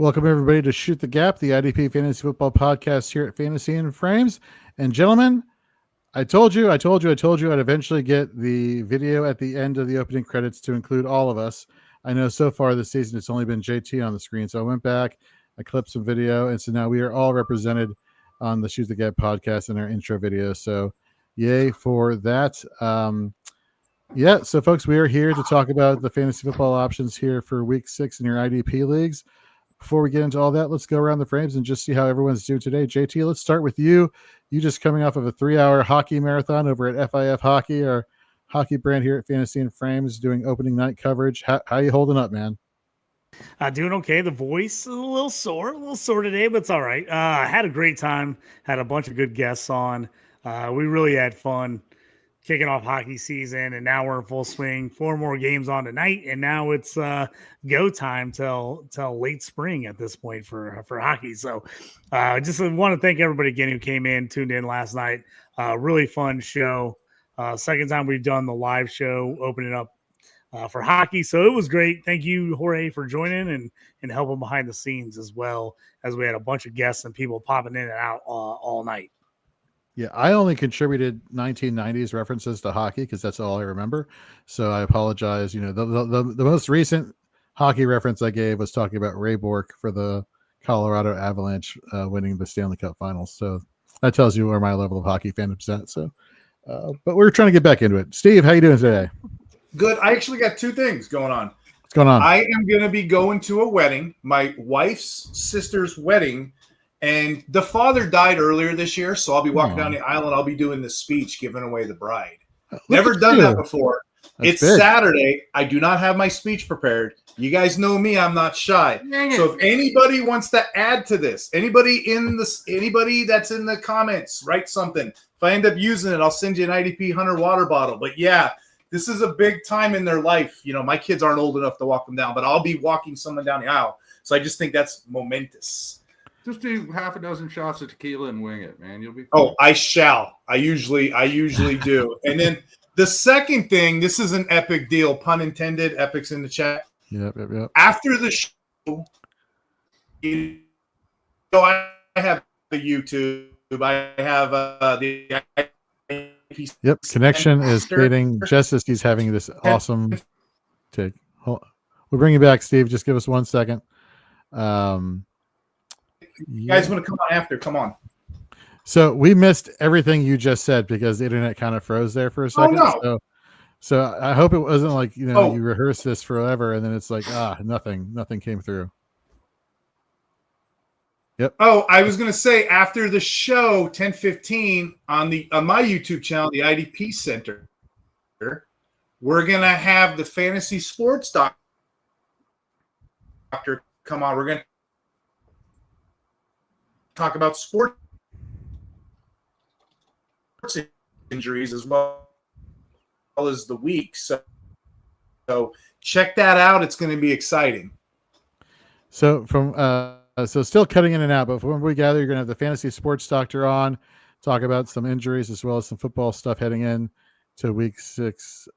Welcome, everybody, to Shoot the Gap, the IDP Fantasy Football podcast here at Fantasy in Frames. And gentlemen, I told you I'd eventually get the video at the end of the opening credits to include all of us. I know so far this season it's only been JT on the screen, so I went back, I clipped some video, and so now we are all represented on the Shoot the Gap podcast in our intro video. So yay for that. Yeah, so folks, we are here to talk about the fantasy football options here for week 6 in your IDP leagues. Before we get into all that, let's go around the frames and just see how everyone's doing today. JT, let's start with you. You just coming off of a 3-hour hockey marathon over at FIF Hockey, our hockey brand here at Fantasy in Frames, doing opening night coverage. How you holding up, man? Doing okay. The voice is a little sore today, but it's all right. I had a great time. Had a bunch of good guests on. We really had fun kicking off hockey season, and now we're in full swing. 4 more games on tonight, and now it's go time till late spring at this point for hockey. So just want to thank everybody again who came in, tuned in last night. Really fun show. Second time we've done the live show, opening up for hockey. So it was great. Thank you, Jorge, for joining and helping behind the scenes, as well as we had a bunch of guests and people popping in and out all night. Yeah, I only contributed 1990s references to hockey because that's all I remember. So I apologize. You know, the most recent hockey reference I gave was talking about Ray Bork for the Colorado Avalanche winning the Stanley Cup Finals. So that tells you where my level of hockey fandom's at. So, but we're trying to get back into it. Steve, how you doing today? Good. I actually got 2 things going on. What's going on? I am going to be going to a wedding, my wife's sister's wedding. And the father died earlier this year, so I'll be walking down the aisle and I'll be doing the speech, giving away the bride. Never done that before. It's big. Saturday. I do not have my speech prepared. You guys know me. I'm not shy. So if anybody wants to add to this, anybody that's in the comments, write something. If I end up using it, I'll send you an IDP Hunter water bottle. But yeah, this is a big time in their life. You know, my kids aren't old enough to walk them down, but I'll be walking someone down the aisle. So I just think that's momentous. Just do half a dozen shots of tequila and wing it, man. You'll be fine. Oh, I shall. I usually do. And then the second thing, this is an epic deal, pun intended. Epic's in the chat. Yep. After the show, I have the YouTube. I have the. Yep. Connection is fading just as he's having this awesome take. We'll bring you back, Steve. Just give us 1 second. You guys want to come on after? Come on. So we missed everything you just said because the internet kind of froze there for a second. Oh, no. So I hope it wasn't like, you rehearsed this forever and then it's like, nothing came through. Yep. Oh, I was going to say after the show, 10:15 on my YouTube channel, the IDP Center, we're going to have the fantasy sports doctor come on. We're going to talk about sports injuries as well as the week. So check that out. It's going to be exciting. So so still cutting in and out, but from when we gather, you're going to have the fantasy sports doctor on, talk about some injuries as well as some football stuff heading in to week 6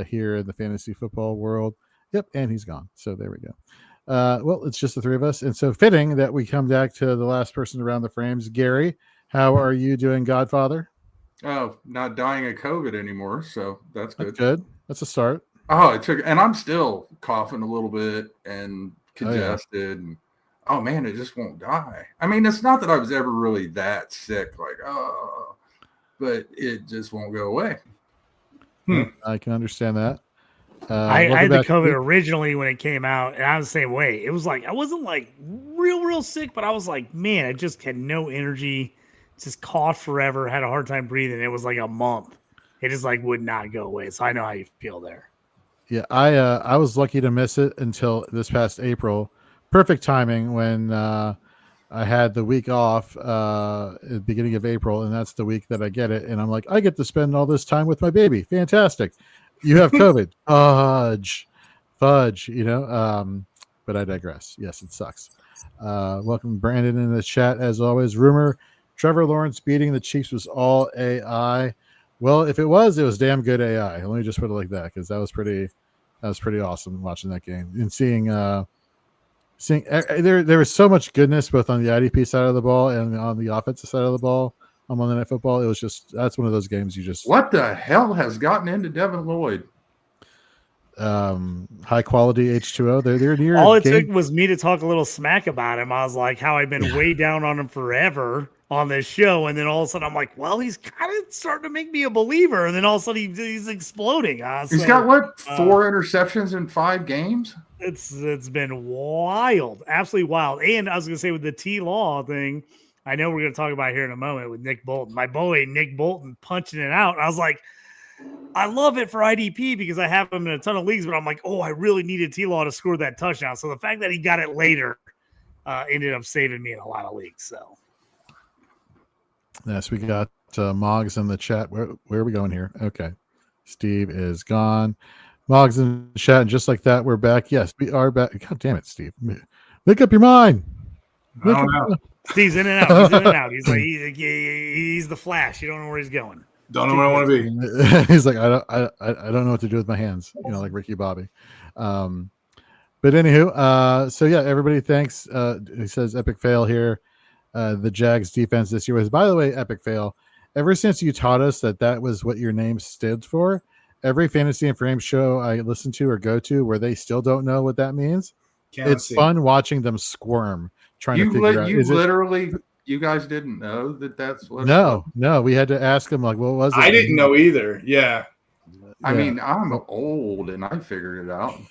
here in the fantasy football world. Yep, and he's gone. So there we go. Well, it's just the 3 of us. And so fitting that we come back to the last person around the frames. Gary, how are you doing, Godfather? Oh, not dying of COVID anymore. So that's good. That's good. That's a start. Oh, and I'm still coughing a little bit and congested. And, oh man, it just won't die. I mean, it's not that I was ever really that sick, but it just won't go away. I can understand that. I had the COVID originally when it came out, and I was the same way. It was like I wasn't like real sick, but I was like, man, I just had no energy, just coughed forever, had a hard time breathing. It was like a month. It just like would not go away. So I know how you feel there. Yeah, I was lucky to miss it until this past April. Perfect timing when I had the week off at the beginning of April, and that's the week that I get it. And I'm like, I get to spend all this time with my baby. Fantastic. You have COVID. Fudge, but I digress. Yes, it sucks. Welcome Brandon in the chat as always. Rumor Trevor Lawrence beating the Chiefs was all AI. Well, if it was damn good AI. Let me just put it like that because that was pretty awesome watching that game and seeing seeing there was so much goodness both on the IDP side of the ball and on the offensive side of the ball on Monday Night Football. It was just that's one of those games you just what the hell has gotten into Devin Lloyd? High quality H2O. They're near. All it took was me to talk a little smack about him. I was like, how I've been way down on him forever on this show, and then all of a sudden I'm like, well, he's kind of starting to make me a believer, and then all of a sudden he's exploding. He's got what 4 interceptions in 5 games. It's been wild, absolutely wild. And I was gonna say with the T-Law thing, I know we're gonna talk about here in a moment with Nick Bolton, my boy Nick Bolton punching it out. I was like, I love it for IDP because I have him in a ton of leagues, but I'm like, oh, I really needed T-Law to score that touchdown. So the fact that he got it later ended up saving me in a lot of leagues. So yes, we got Moggs in the chat. Where are we going here? Okay, Steve is gone. Moggs in the chat, and just like that, we're back. Yes, we are back. God damn it, Steve! Make up your mind. I don't know. Steve's in and out. He's in and out. He's like he's the Flash. You don't know where he's going. Don't know where I want to be. He's like, I don't know what to do with my hands, like Ricky Bobby. But anywho, so yeah, everybody, thanks. He says epic fail here. The Jags defense this year was, by the way, epic fail. Ever since you taught us that was what your name stood for, every fantasy and frame show I listen to or go to where they still don't know what that means, it's fun watching them squirm trying to figure out. You guys didn't know that's what. No, we had to ask him, like, what was it? I didn't know either. Yeah. I mean, I'm old and I figured it out.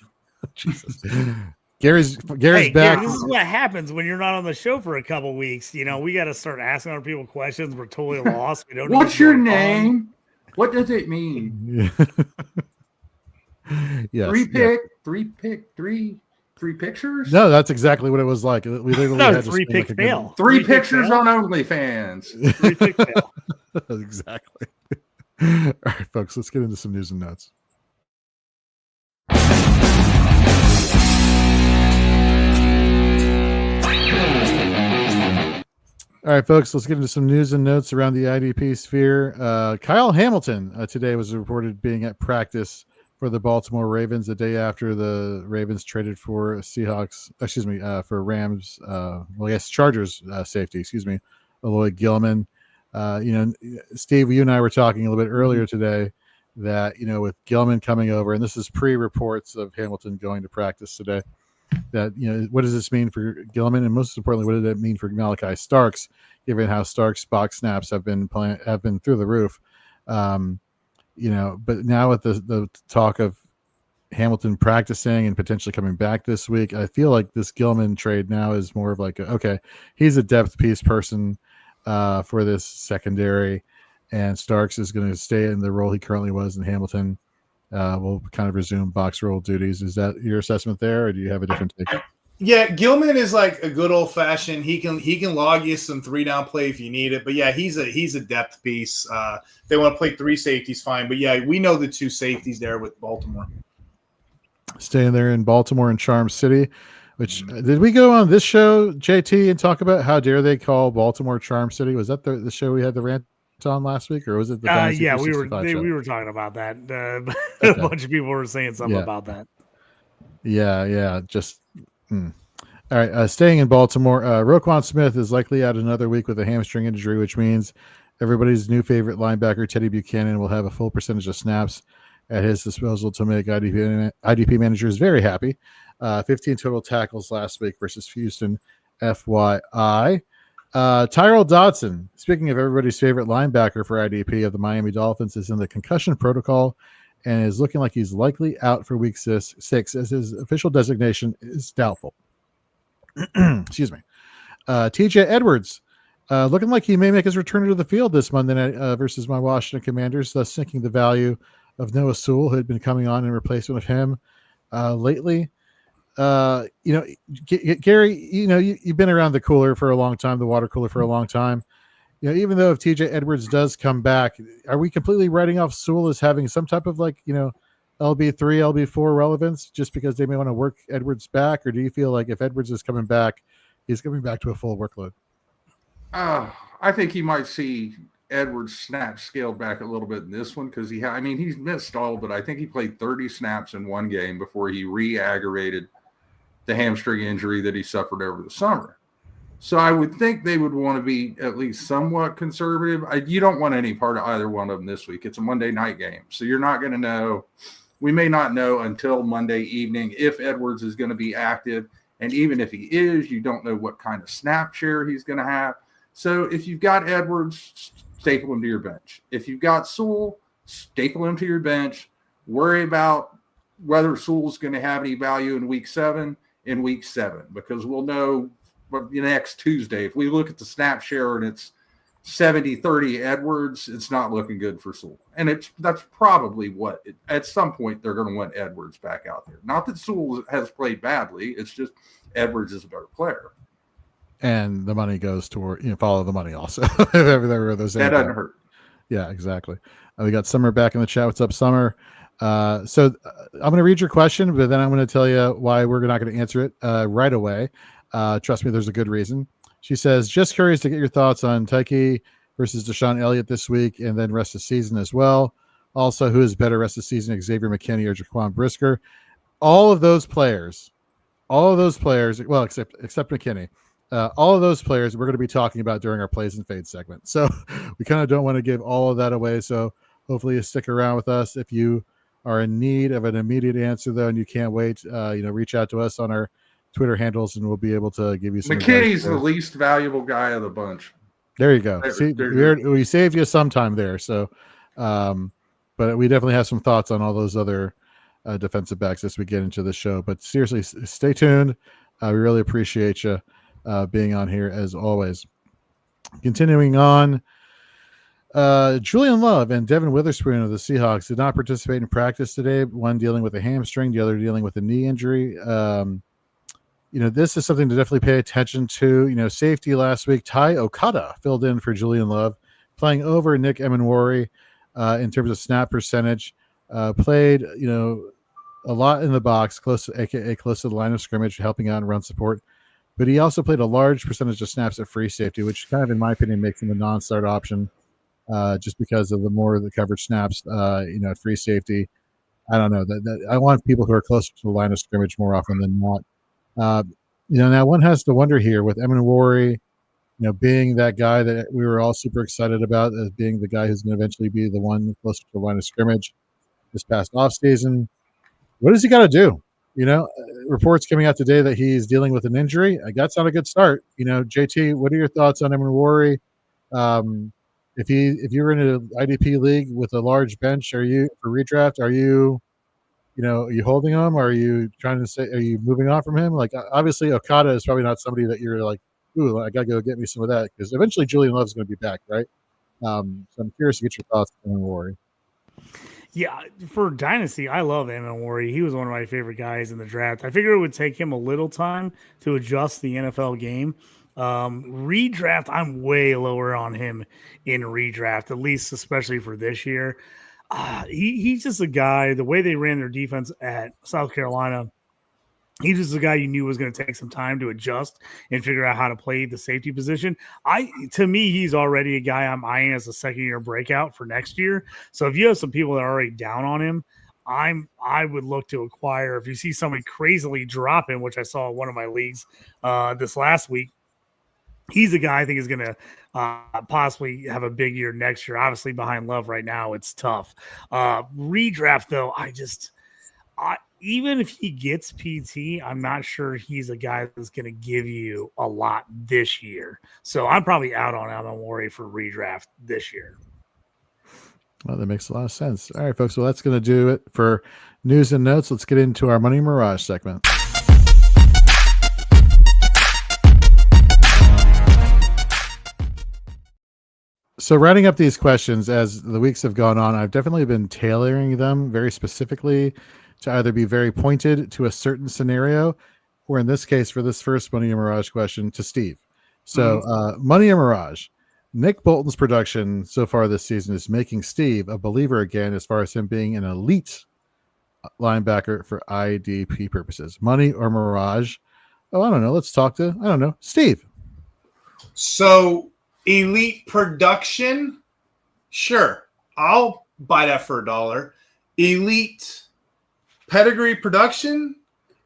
Jesus. Gary's back. Gary, this is what happens when you're not on the show for a couple weeks. We got to start asking other people questions. We're totally lost. We don't know what's your name? What does it mean? Yes. Three pictures? No, that's exactly what it was like. We literally had three pick fail. Three pictures on OnlyFans. 3 pick fail. Exactly. All right, folks, let's get into some news and notes. All right, folks, let's get into some news and notes around the IDP sphere. Kyle Hamilton today was reported being at practice for the Baltimore Ravens the day after the Ravens traded for for Rams, Chargers safety, Aloy Gilman. Steve, you and I were talking a little bit earlier today that, with Gilman coming over, and this is pre-reports of Hamilton going to practice today, that, what does this mean for Gilman? And most importantly, what did it mean for Malachi Starks, given how Starks' box snaps have been through the roof? But now with the talk of Hamilton practicing and potentially coming back this week, I feel like this Gilman trade now is more of like, okay, he's a depth piece person for this secondary, and Starks is going to stay in the role he currently was, in Hamilton will kind of resume box roll duties. Is that your assessment there, or do you have a different take? Yeah, Gilman is like a good old fashioned. He can log you some 3-down play if you need it. But yeah, he's a depth piece. They want to play 3 safeties, fine. But yeah, we know the 2 safeties there with Baltimore. Staying there in Baltimore and Charm City, which did we go on this show, JT, and talk about how dare they call Baltimore Charm City? Was that the show we had the rant on last week, or was it the Dynasty? Yeah, we were talking about that. A bunch of people were saying something about that. Yeah, just. All right, staying in Baltimore, Roquan Smith is likely out another week with a hamstring injury, which means everybody's new favorite linebacker, Teddy Buchanan, will have a full percentage of snaps at his disposal to make IDP managers very happy. 15 total tackles last week versus Houston, FYI. Tyrell Dodson, speaking of everybody's favorite linebacker for IDP of the Miami Dolphins, is in the concussion protocol and is looking like he's likely out for week 6 as his official designation is doubtful. Excuse me. TJ Edwards, looking like he may make his return to the field this Monday night versus my Washington Commanders, thus sinking the value of Noah Sewell, who had been coming on in replacement of him lately. Gary, you've been around the cooler for a long time, the water cooler for a long time. Even though if TJ Edwards does come back, are we completely writing off Sewell as having some type of LB3, LB4 relevance just because they may want to work Edwards back? Or do you feel like if Edwards is coming back, he's coming back to a full workload? I think he might see Edwards' snaps scaled back a little bit in this one because he's missed all, but I think he played 30 snaps in one game before he re-aggravated the hamstring injury that he suffered over the summer. So I would think they would want to be at least somewhat conservative. You don't want any part of either one of them this week. It's a Monday night game. So you're not going to know. We may not know until Monday evening if Edwards is going to be active. And even if he is, you don't know what kind of snap share he's going to have. So if you've got Edwards, staple him to your bench. If you've got Sewell, staple him to your bench. Worry about whether Sewell's going to have any value in week 7, because we'll know next Tuesday. If we look at the snap share and it's 70-30 Edwards, it's not looking good for Sewell. And that's probably at some point they're going to want Edwards back out there. Not that Sewell has played badly. It's just Edwards is a better player. And the money goes toward, follow the money also. That doesn't hurt. Yeah, exactly. We got Summer back in the chat. What's up, Summer? So I'm going to read your question, but then I'm going to tell you why we're not going to answer it right away. Trust me, there's a good reason. She says, just curious to get your thoughts on Tyke versus Deshaun Elliott this week and then rest of the season as well. Also, who is better rest of the season, Xavier McKinney or Jaquan Brisker? All of those players, well, except McKinney, all of those players we're going to be talking about during our plays and fades segment. So we kind of don't want to give all of that away. So hopefully you stick around with us. If you are in need of an immediate answer, though, and you can't wait, reach out to us on our Twitter handles, and we'll be able to give you some. McKinney's the least valuable guy of the bunch. There you go. See, we saved you some time there. So, but we definitely have some thoughts on all those other defensive backs as we get into the show. But seriously, stay tuned. We really appreciate you being on here as always. Continuing on, Julian Love and Devin Witherspoon of the Seahawks did not participate in practice today. One dealing with a hamstring, the other dealing with a knee injury. This is something to definitely pay attention to. Safety last week, Ty Okada filled in for Julian Love, playing over Nick Emenwari in terms of snap percentage. Played, a lot in the box, close to the line of scrimmage, helping out and run support. But he also played a large percentage of snaps at free safety, which kind of, in my opinion, makes him a non-start option just because of the more of the coverage snaps, at free safety. I don't know. That I want people who are closer to the line of scrimmage more often than not. Now one has to wonder here with Emenwari, being that guy that we were all super excited about as being the guy who's going to eventually be the one closer to the line of scrimmage this past offseason. What does he got to do? Reports coming out today that he's dealing with an injury. That's not a good start. JT, what are your thoughts on Emenwari? If you were in an IDP league with a large bench, are you holding him? Or are you trying to say, are you moving on from him? Like, obviously, Okada is probably not somebody that you're like, ooh, I got to go get me some of that, because eventually Julian Love's going to be back, right? So I'm curious to get your thoughts on Emenwari. Yeah, for Dynasty, I love Emenwari. He was one of my favorite guys in the draft. I figure it would take him a little time to adjust the NFL game. Redraft, I'm way lower on him in redraft, at least especially for this year. He's just a guy, the way they ran their defense at South Carolina, he's just a guy you knew was going to take some time to adjust and figure out how to play the safety position. To me, he's already a guy I'm eyeing as a second-year breakout for next year. So if you have some people that are already down on him, I would look to acquire. If you see somebody crazily drop him, which I saw in one of my leagues this last week, he's a guy I think is going to possibly have a big year next year. Obviously, behind Love right now, it's tough. Redraft, though, even if he gets PT, I'm not sure he's a guy that's going to give you a lot this year. So I'm probably out on Emenwari for redraft this year. Well, that makes a lot of sense. All right, folks. Well, that's going to do it for news and notes. Let's get into our Money Mirage segment. So writing up these questions as the weeks have gone on, I've definitely been tailoring them very specifically to either be very pointed to a certain scenario, or in this case, for this first Money and Mirage question, to Steve. So Money and Mirage, Nick Bolton's production so far this season is making Steve a believer again as far as him being an elite linebacker for IDP purposes. Money or Mirage? Oh, I don't know. Let's talk to, Steve. So elite production, sure, I'll buy that for $1. Elite pedigree production,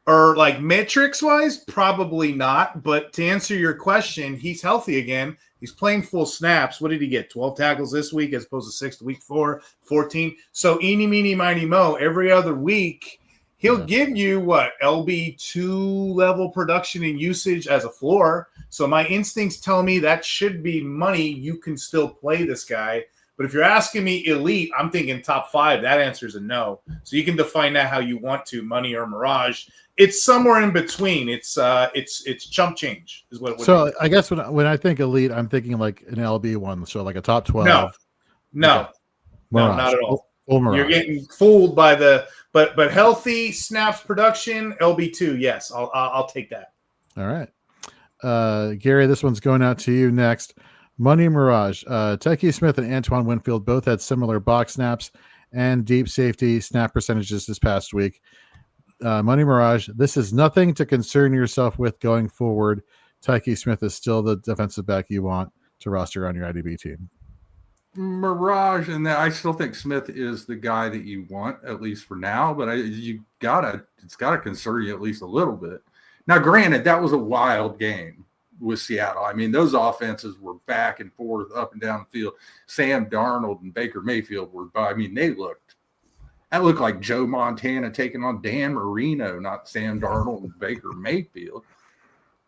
Or like metrics wise, probably not. But to answer your question, he's healthy again. He's playing full snaps. What did he get? 12 tackles this week as opposed to 6 the week before, 14. So eeny, meeny, miny, mo, every other week, he'll give you what? LB2 level production and usage as a floor. So my instincts tell me that should be money. You can still play this guy. But if you're asking me elite, I'm thinking top 5. That answer is a no. So you can define that how you want to, money or mirage. It's somewhere in between. It's chump change is what it would So be. I guess when I think elite, I'm thinking like an LB one, so like a top 12. No, Okay. no, Mirage. not at all. Full mirage. You're getting fooled by the but healthy snaps production LB2. Yes, I'll take that. All right. Gary, this one's going out to you next. Money Mirage. Tyke Smith and Antoine Winfield both had similar box snaps and deep safety snap percentages this past week. Money Mirage, this is nothing to concern yourself with going forward. Tyke Smith is still the defensive back you want to roster on your IDB team. Mirage, and I still think Smith is the guy that you want, at least for now, but it's gotta concern you at least a little bit. Now, granted, that was a wild game with Seattle. I mean, those offenses were back and forth, up and down the field. Sam Darnold and Baker Mayfield that looked like Joe Montana taking on Dan Marino, not Sam Darnold and Baker Mayfield.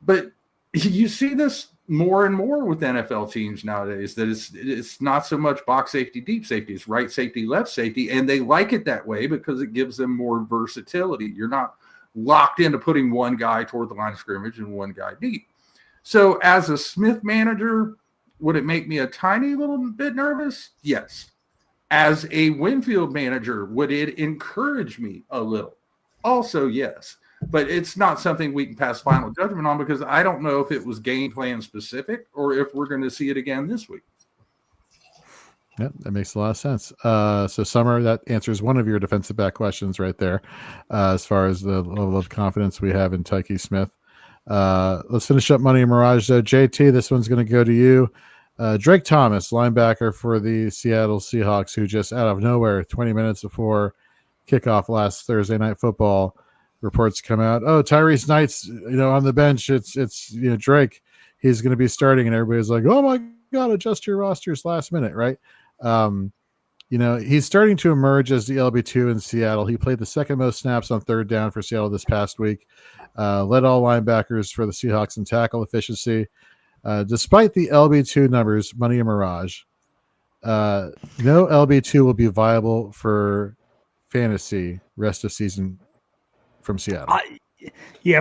But you see this more and more with NFL teams nowadays, that it's not so much box safety, deep safety. It's right safety, left safety, and they like it that way because it gives them more versatility. You're not locked into putting one guy toward the line of scrimmage and one guy deep. So as a Smith manager, would it make me a tiny little bit nervous? Yes. As a Winfield manager, would it encourage me a little? Also, yes. But it's not something we can pass final judgment on because I don't know if it was game plan specific or if we're going to see it again this week. Yep, that makes a lot of sense. So, Summer, that answers one of your defensive back questions right there, as far as the level of confidence we have in Tyke Smith. Let's finish up Money and Mirage, though. JT, this one's going to go to you. Drake Thomas, linebacker for the Seattle Seahawks, who just out of nowhere, 20 minutes before kickoff last Thursday Night Football, reports come out. Oh, Tyrese Knight's on the bench. It's Drake. He's going to be starting, and everybody's like, oh my God, adjust your rosters last minute, right? He's starting to emerge as the LB2 in Seattle. He played the second most snaps on third down for Seattle this past week. Led all linebackers for the Seahawks in tackle efficiency. Despite the LB2 numbers, Money and Mirage, no LB2 will be viable for fantasy rest of season from Seattle.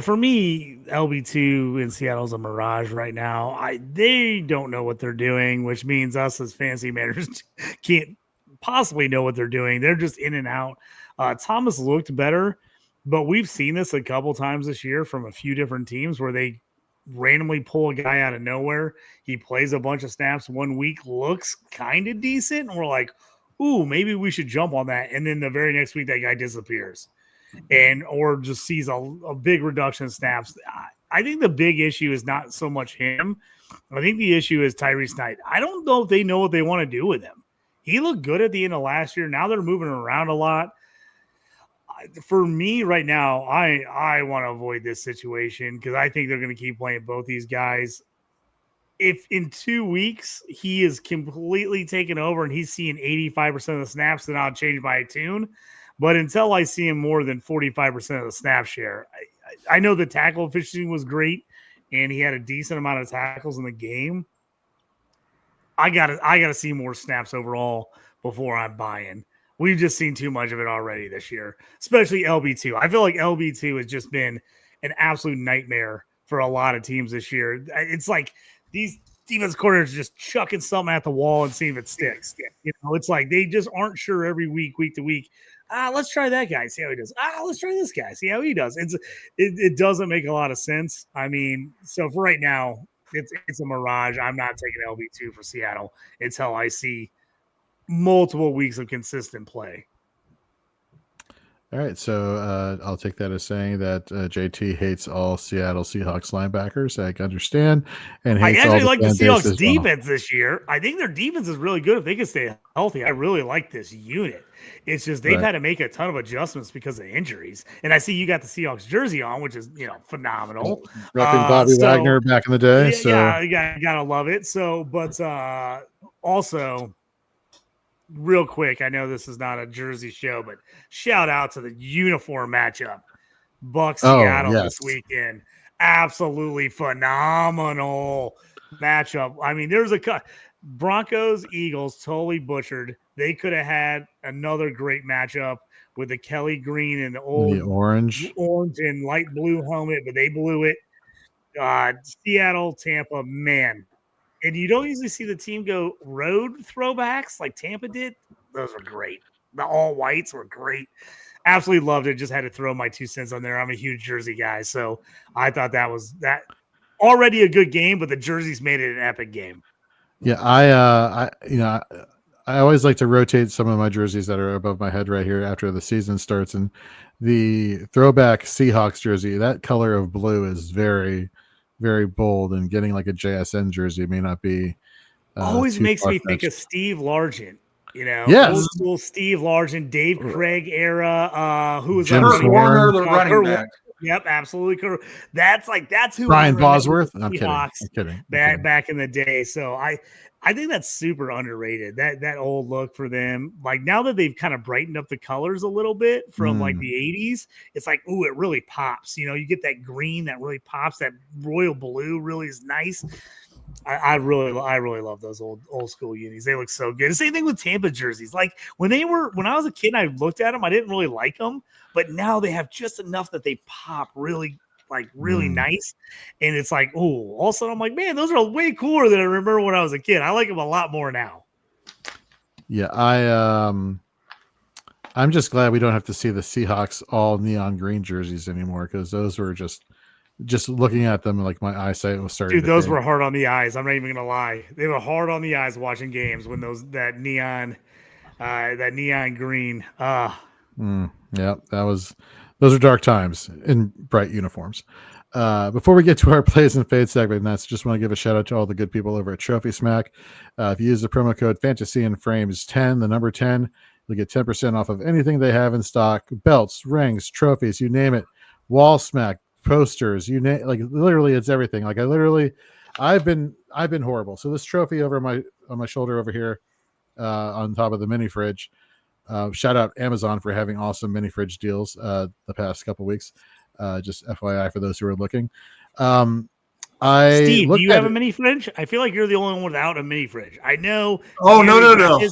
For me, LB2 in Seattle is a mirage right now. They don't know what they're doing, which means us as fantasy managers can't possibly know what they're doing. They're just in and out. Thomas looked better, but we've seen this a couple times this year from a few different teams where they randomly pull a guy out of nowhere. He plays a bunch of snaps one week, looks kind of decent, and we're like, ooh, maybe we should jump on that. And then the very next week, that guy disappears or just sees a big reduction in snaps. I think the big issue is not so much him. I think the issue is Tyrese Knight. I don't know if they know what they want to do with him. He looked good at the end of last year. Now they're moving around a lot. For me right now, I want to avoid this situation because I think they're going to keep playing both these guys. If in 2 weeks he is completely taken over and he's seeing 85% of the snaps, then I'll change my tune. But until I see him more than 45% of the snap share, I know the tackle efficiency was great and he had a decent amount of tackles in the game. I gotta see more snaps overall before I'm buying. We've just seen too much of it already this year, especially LB2. I feel like LB2 has just been an absolute nightmare for a lot of teams this year. It's like these defense coordinators just chucking something at the wall and seeing if it sticks. It's like they just aren't sure every week to week. Let's try that guy, see how he does. Let's try this guy, see how he does. It doesn't make a lot of sense. I mean, so for right now, it's a mirage. I'm not taking LB2 for Seattle until I see multiple weeks of consistent play. All right, so I'll take that as saying that JT hates all Seattle Seahawks linebackers. I can understand, and I hates all actually the like the fan base Seahawks as well. defense this year. I think their defense is really good if they can stay healthy. I really like this unit. It's just they've Right. had to make a ton of adjustments because of injuries. And I see you got the Seahawks jersey on, which is phenomenal. Repping Bobby Wagner back in the day. Yeah, you gotta love it. So, but also real quick, I know this is not a jersey show, but shout out to the uniform matchup. Bucks Seattle this weekend. Absolutely phenomenal matchup. I mean, there's a Broncos Eagles totally butchered. They could have had another great matchup with the Kelly green and the orange and light blue helmet, but they blew it. Seattle, Tampa, man. And you don't usually see the team go road throwbacks like Tampa did. Those were great. The all whites were great. Absolutely loved it. Just had to throw my 2 cents on there. I'm a huge jersey guy, so I thought that was already a good game, but the jerseys made it an epic game. Yeah, I always like to rotate some of my jerseys that are above my head right here after the season starts, and the throwback Seahawks jersey, that color of blue is very, very bold, and getting like a JSN jersey may not be always makes me think of Steve Largent. Yes. Old school Steve Largent, Dave Craig era. Who was Jim Warner, the running back. Yep, absolutely. That's who Brian Bosworth. I'm kidding. Back in the day. So I think that's super underrated. That old look for them. Like now that they've kind of brightened up the colors a little bit from like the 80s, it's like, ooh, it really pops. You get that green that really pops. That royal blue really is nice. I really love those old school unis. They look so good. The same thing with Tampa jerseys. Like when I was a kid, I looked at them. I didn't really like them, but now they have just enough that they pop really nice. And it's like, oh, all of a sudden I'm like, man, those are way cooler than I remember when I was a kid. I like them a lot more now. Yeah, I'm just glad we don't have to see the Seahawks all neon green jerseys anymore, because those were just looking at them, like my eyesight was starting. Dude, those were hard on the eyes. I'm not even gonna lie. They were hard on the eyes watching games when that neon green. Yeah, those are dark times in bright uniforms. Before we get to our plays and fade segment, that's just want to give a shout out to all the good people over at Trophy Smack. If you use the promo code Fantasy and Frames 10, the number 10, you'll get 10% off of anything they have in stock: belts, rings, trophies, you name it. Wall Smack, posters, you name, like literally it's everything. Like I've been horrible. So this trophy on my shoulder over here, on top of the mini fridge, shout out Amazon for having awesome mini fridge deals the past couple weeks, just FYI for those who are looking. Steve, do you have a mini fridge? I feel like you're the only one without a mini fridge. I know. Oh, no.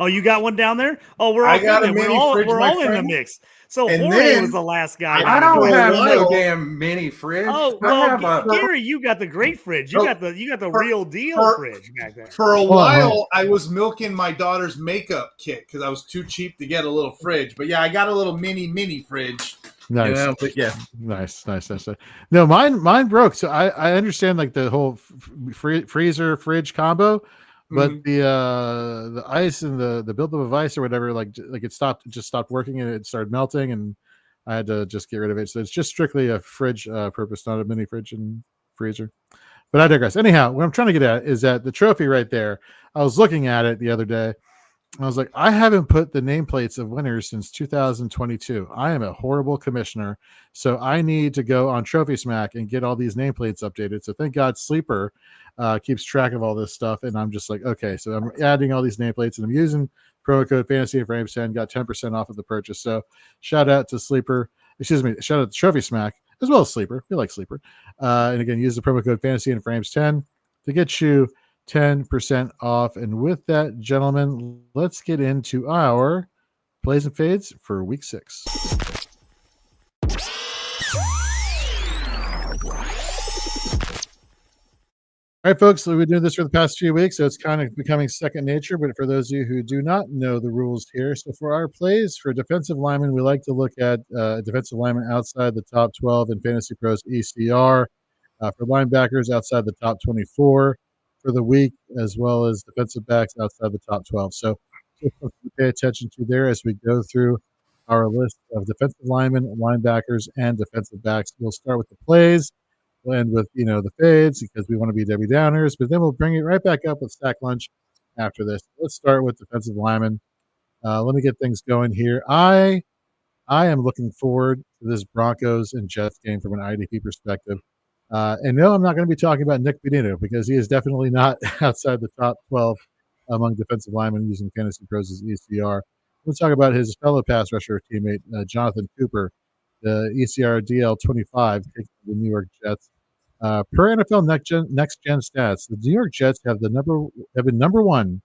Oh, you got one down there? Oh, we're all in the mix. So Jorge was the last guy. I don't have no damn mini fridge. Oh, well, Gary, you got the great fridge. You got the real deal fridge back there. For a while, I was milking my daughter's makeup kit because I was too cheap to get a little fridge. But yeah, I got a little mini fridge. Nice. But yeah, nice. No, mine broke. So I understand like the whole freezer fridge combo. But the ice and the buildup of ice or whatever, like it just stopped working, and it started melting, and I had to just get rid of it. So it's just strictly a fridge purpose, not a mini fridge and freezer. But I digress. Anyhow, what I'm trying to get at is that the trophy right there, I was looking at it the other day. I was like, I haven't put the nameplates of winners since 2022. I am a horrible commissioner. So I need to go on Trophy Smack and get all these nameplates updated. So thank God Sleeper keeps track of all this stuff. And I'm just like, okay, so I'm adding all these nameplates, and I'm using promo code Fantasy and Frames 10, got 10% off of the purchase. So shout out to Sleeper. Shout out to Trophy Smack as well as Sleeper. We like Sleeper. And again, use the promo code Fantasy and Frames 10 to get you 10% off. And with that, gentlemen, let's get into our plays and fades for week 6. All right, folks, so we've been doing this for the past few weeks, so it's kind of becoming second nature. But for those of you who do not know the rules here, so for our plays for defensive linemen, we like to look at defensive linemen outside the top 12 in Fantasy Pros ECR. For linebackers, outside the top 24 for the week, as well as defensive backs outside the top 12. So just pay attention to there as we go through our list of defensive linemen, linebackers, and defensive backs. We'll start with the plays. We'll end with, the fades because we want to be Debbie Downers, but then we'll bring it right back up with Stack Lunch after this. Let's start with defensive linemen. Let me get things going here. I am looking forward to this Broncos and Jets game from an IDP perspective. And no, I'm not going to be talking about Nick Benito because he is definitely not outside the top 12 among defensive linemen using Fantasy Pros' ECR. Let's talk about his fellow pass rusher teammate, Jonathan Cooper, the ECR DL 25, takes the New York Jets. Per NFL Next Gen stats, the New York Jets have been number one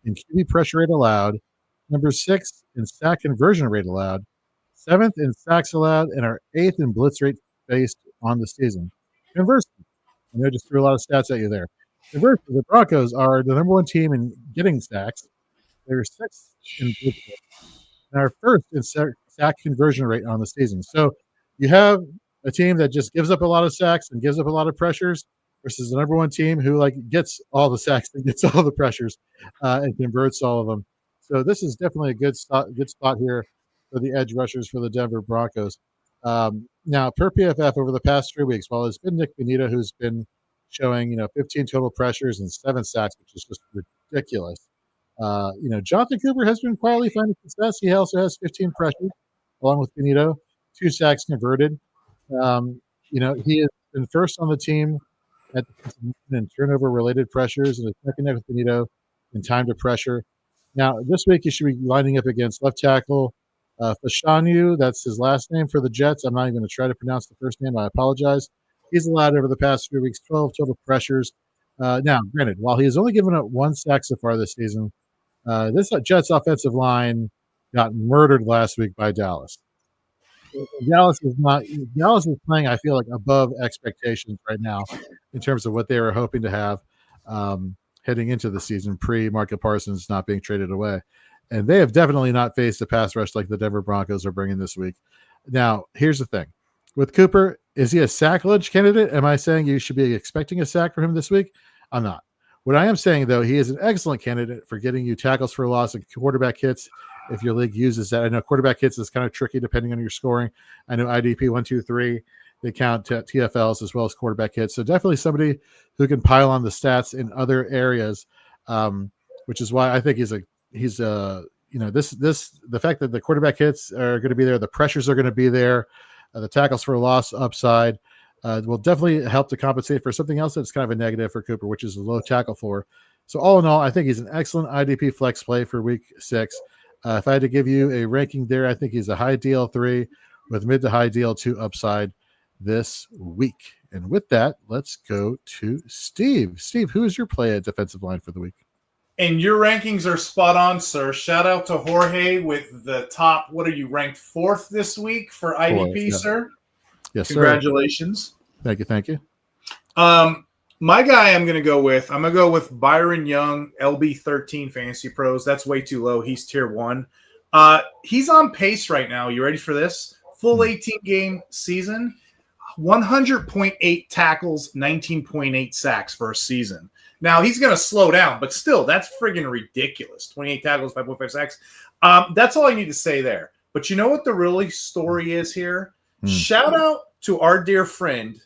in QB pressure rate allowed, number 6 in sack conversion rate allowed, 7th in sacks allowed, and are 8th in blitz rate faced on the season. Conversely, I know I just threw a lot of stats at you there. Conversely, the Broncos are the number one team in getting sacks. They're 6th in blitz rate and are 1st in sack conversion rate on the season. So you have a team that just gives up a lot of sacks and gives up a lot of pressures versus the number one team who gets all the sacks and gets all the pressures and converts all of them. So this is definitely a good spot here for the edge rushers for the Denver Broncos. Now, per PFF over the past 3 weeks, while it's been Nick Benito who's been showing 15 total pressures and 7 sacks, which is just ridiculous. Jonathan Cooper has been quietly finding success. He also has 15 pressures along with Benito, 2 sacks converted. He has been first on the team at in turnover-related pressures and is second with Benito in time to pressure. Now, this week he should be lining up against left tackle Fashanu. That's his last name for the Jets. I'm not even going to try to pronounce the first name. I apologize. He's allowed over the past 3 weeks 12 total pressures. Now, granted, while he has only given up 1 sack so far this season, this Jets offensive line got murdered last week by Dallas. Dallas is playing, I feel like, above expectations right now in terms of what they were hoping to have heading into the season, pre-Market Parsons not being traded away. And they have definitely not faced a pass rush like the Denver Broncos are bringing this week. Now, here's the thing. With Cooper, is he a sack lunch candidate? Am I saying you should be expecting a sack from him this week? I'm not. What I am saying, though, he is an excellent candidate for getting you tackles for a loss and quarterback hits if your league uses that. I know quarterback hits is kind of tricky depending on your scoring. I know IDP 1, 2, 3, they count TFLs as well as quarterback hits. So definitely somebody who can pile on the stats in other areas, which is why I think the fact that the quarterback hits are going to be there, the pressures are going to be there, the tackles for a loss upside will definitely help to compensate for something else that's kind of a negative for Cooper, which is a low tackle floor. So all in all, I think he's an excellent IDP flex play for week 6. If I had to give you a ranking there, I think he's a high DL3 with mid to high DL2 upside this week. And with that, let's go to Steve. Steve, who is your play at defensive line for the week? And your rankings are spot on, sir. Shout out to Jorge with the top. What are you ranked 4th this week for IDP, sir? Yes, Congratulations. Sir. Thank you. My guy I'm going to go with Byron Young, LB13 Fantasy Pros. That's way too low. He's tier 1. He's on pace right now. You ready for this? Full 18-game season, 100.8 tackles, 19.8 sacks for a season. Now, he's going to slow down, but still, that's friggin' ridiculous. 28 tackles, 5.5 sacks. That's all I need to say there. But you know what the really story is here? Shout out to our dear friend,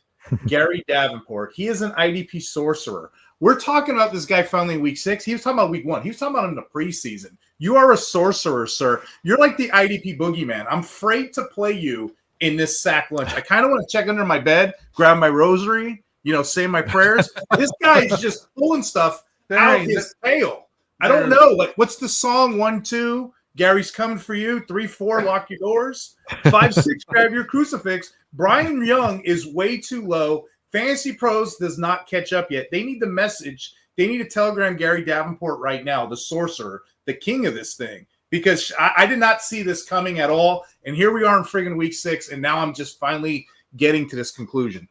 Gary Davenport. He is an IDP sorcerer. We're talking about this guy finally in week 6. He was talking about week 1. He was talking about him in the preseason. You are a sorcerer, sir. You're like the IDP boogeyman. I'm afraid to play you in this sack lunch. I kind of want to check under my bed, grab my rosary, say my prayers. This guy is just pulling stuff out his tail. I don't know. What's the song? 1, 2. Gary's coming for you. 3, 4, lock your doors. 5, 6, grab your crucifix. Brian Young is way too low. Fantasy Pros does not catch up yet. They need the message. They need to telegram Gary Davenport right now, the sorcerer, the king of this thing, because I did not see this coming at all. And here we are in friggin' week 6, and now I'm just finally getting to this conclusion.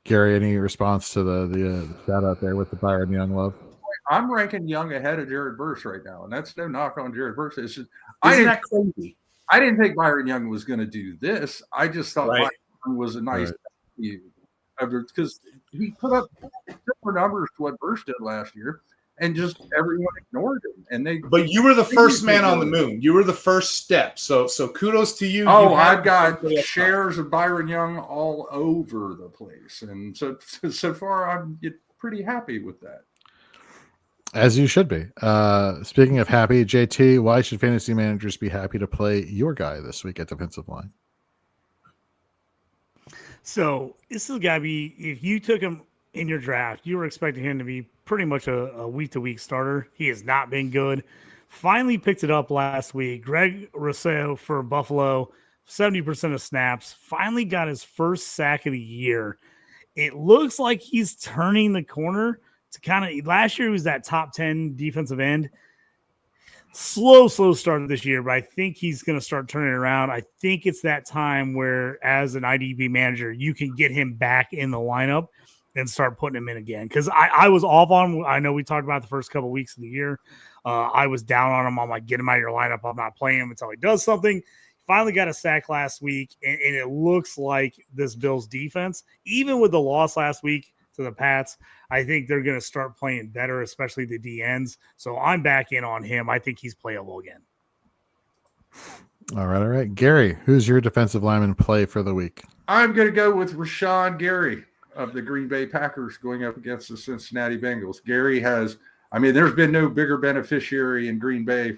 Gary, any response to the shout out there with the Byron Young love? I'm ranking Young ahead of Jared Verse right now, and that's no knock on Jared Verse. It's just, Isn't that crazy? I didn't think Byron Young was going to do this. I just thought Byron Young was a nice because he put up similar numbers to what Verse did last year. and just everyone ignored him. And but you were the first man on the moon. You were the first step. So kudos to you. Oh, I've got shares of Byron Young all over the place, and so far I'm pretty happy with that. As you should be. Speaking of happy, JT, why should fantasy managers be happy to play your guy this week at defensive line? So this is got to be, if you took him in your draft, you were expecting him to be pretty much a week-to-week starter. He has not been good. Finally picked it up last week. Greg Rousseau for Buffalo, 70% of snaps. Finally got his first sack of the year. It looks like he's turning the corner. Last year he was that top 10 defensive end. Slow start this year, but I think he's going to start turning around. I think it's that time where, as an IDP manager, you can get him back in the lineup and start putting him in again. Because I was off on him. I know we talked about the first couple of weeks of the year. I was down on him. I'm like, get him out of your lineup. I'm not playing him until he does something. Finally got a sack last week, and it looks like this Bills defense, even with the loss last week to the Pats, I think they're going to start playing better, especially the DNs. So I'm back in on him. I think he's playable again. All right. Gary, who's your defensive lineman play for the week? I'm going to go with Rashawn Gary of the Green Bay Packers going up against the Cincinnati Bengals. Gary has, there's been no bigger beneficiary in Green Bay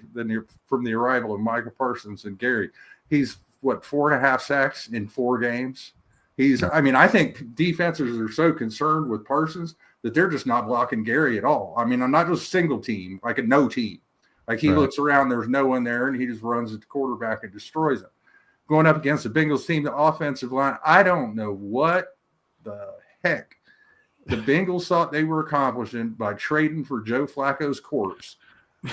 from the arrival of Michael Parsons than Gary. He's 4.5 sacks in 4 games. I think defenses are so concerned with Parsons that they're just not blocking Gary at all. I'm not just single team, like a no team. Like he looks around, there's no one there, and he just runs at the quarterback and destroys him. Going up against the Bengals team, the offensive line, I don't know what the heck the Bengals thought they were accomplishing by trading for Joe Flacco's corpse,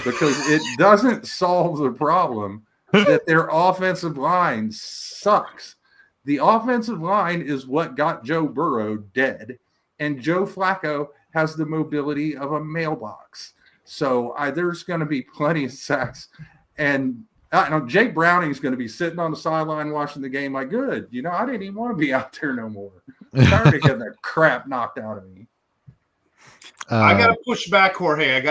because it doesn't solve the problem that their offensive line sucks. The offensive line is what got Joe Burrow dead, and Joe Flacco has the mobility of a mailbox. So there's going to be plenty of sacks. And Jake Browning's going to be sitting on the sideline watching the game like, good, I didn't even want to be out there no more. I'm tired of getting that crap knocked out of me. I got to push back, Jorge. I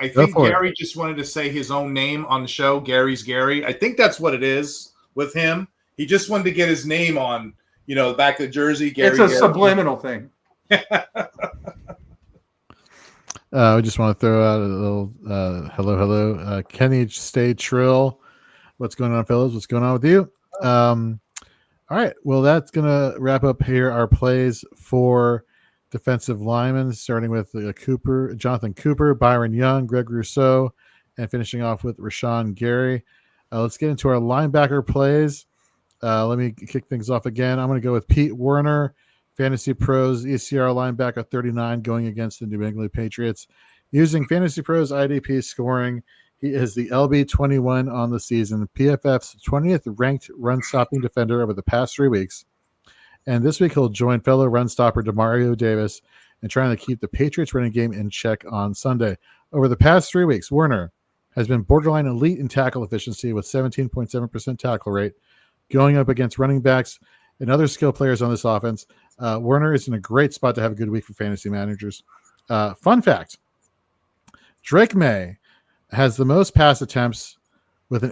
think Gary just wanted to say his own name on the show. Gary's Gary. I think that's what it is with him. He just wanted to get his name on, the back of the jersey. Gary, it's a subliminal thing. We just want to throw out a little hello. Kenny Stay Trill. What's going on, fellas? What's going on with you? All right. Well, that's going to wrap up here our plays for defensive linemen, starting with Jonathan Cooper, Byron Young, Greg Rousseau, and finishing off with Rashawn Gary. Let's get into our linebacker plays. Let me kick things off again. I'm going to go with Pete Werner, Fantasy Pros ECR linebacker 39, going against the New England Patriots. Using Fantasy Pros IDP scoring, he is the LB 21 on the season, PFF's 20th ranked run-stopping defender over the past 3 weeks. And this week he'll join fellow run-stopper Demario Davis in trying to keep the Patriots running game in check on Sunday. Over the past 3 weeks, Werner has been borderline elite in tackle efficiency with 17.7% tackle rate, going up against running backs and other skill players on this offense. Werner is in a great spot to have a good week for fantasy managers. Fun fact, Drake May has the most pass attempts with an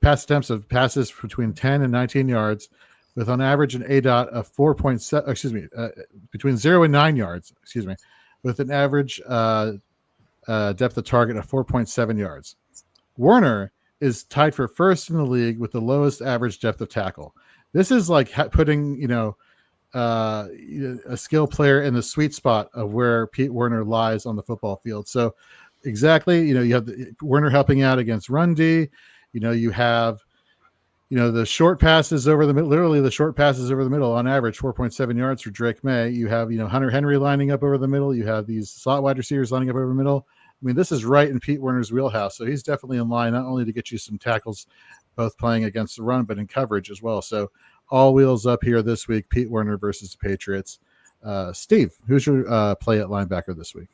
pass attempts of passes between 10 and 19 yards, with on average an ADOT of 4.7, between 0 and 9 yards, with an average depth of target of 4.7 yards. Werner is tied for first in the league with the lowest average depth of tackle. This is like putting, a skill player in the sweet spot of where Pete Werner lies on the football field. So exactly, you have Werner helping out against run D. You have, the short passes over the middle, literally the short passes over the middle on average, 4.7 yards for Drake May. You have, Hunter Henry lining up over the middle. You have these slot wide receivers lining up over the middle. This is right in Pete Werner's wheelhouse. So he's definitely in line, not only to get you some tackles, both playing against the run, but in coverage as well. So all wheels up here this week, Pete Werner versus the Patriots. Steve, who's your play at linebacker this week?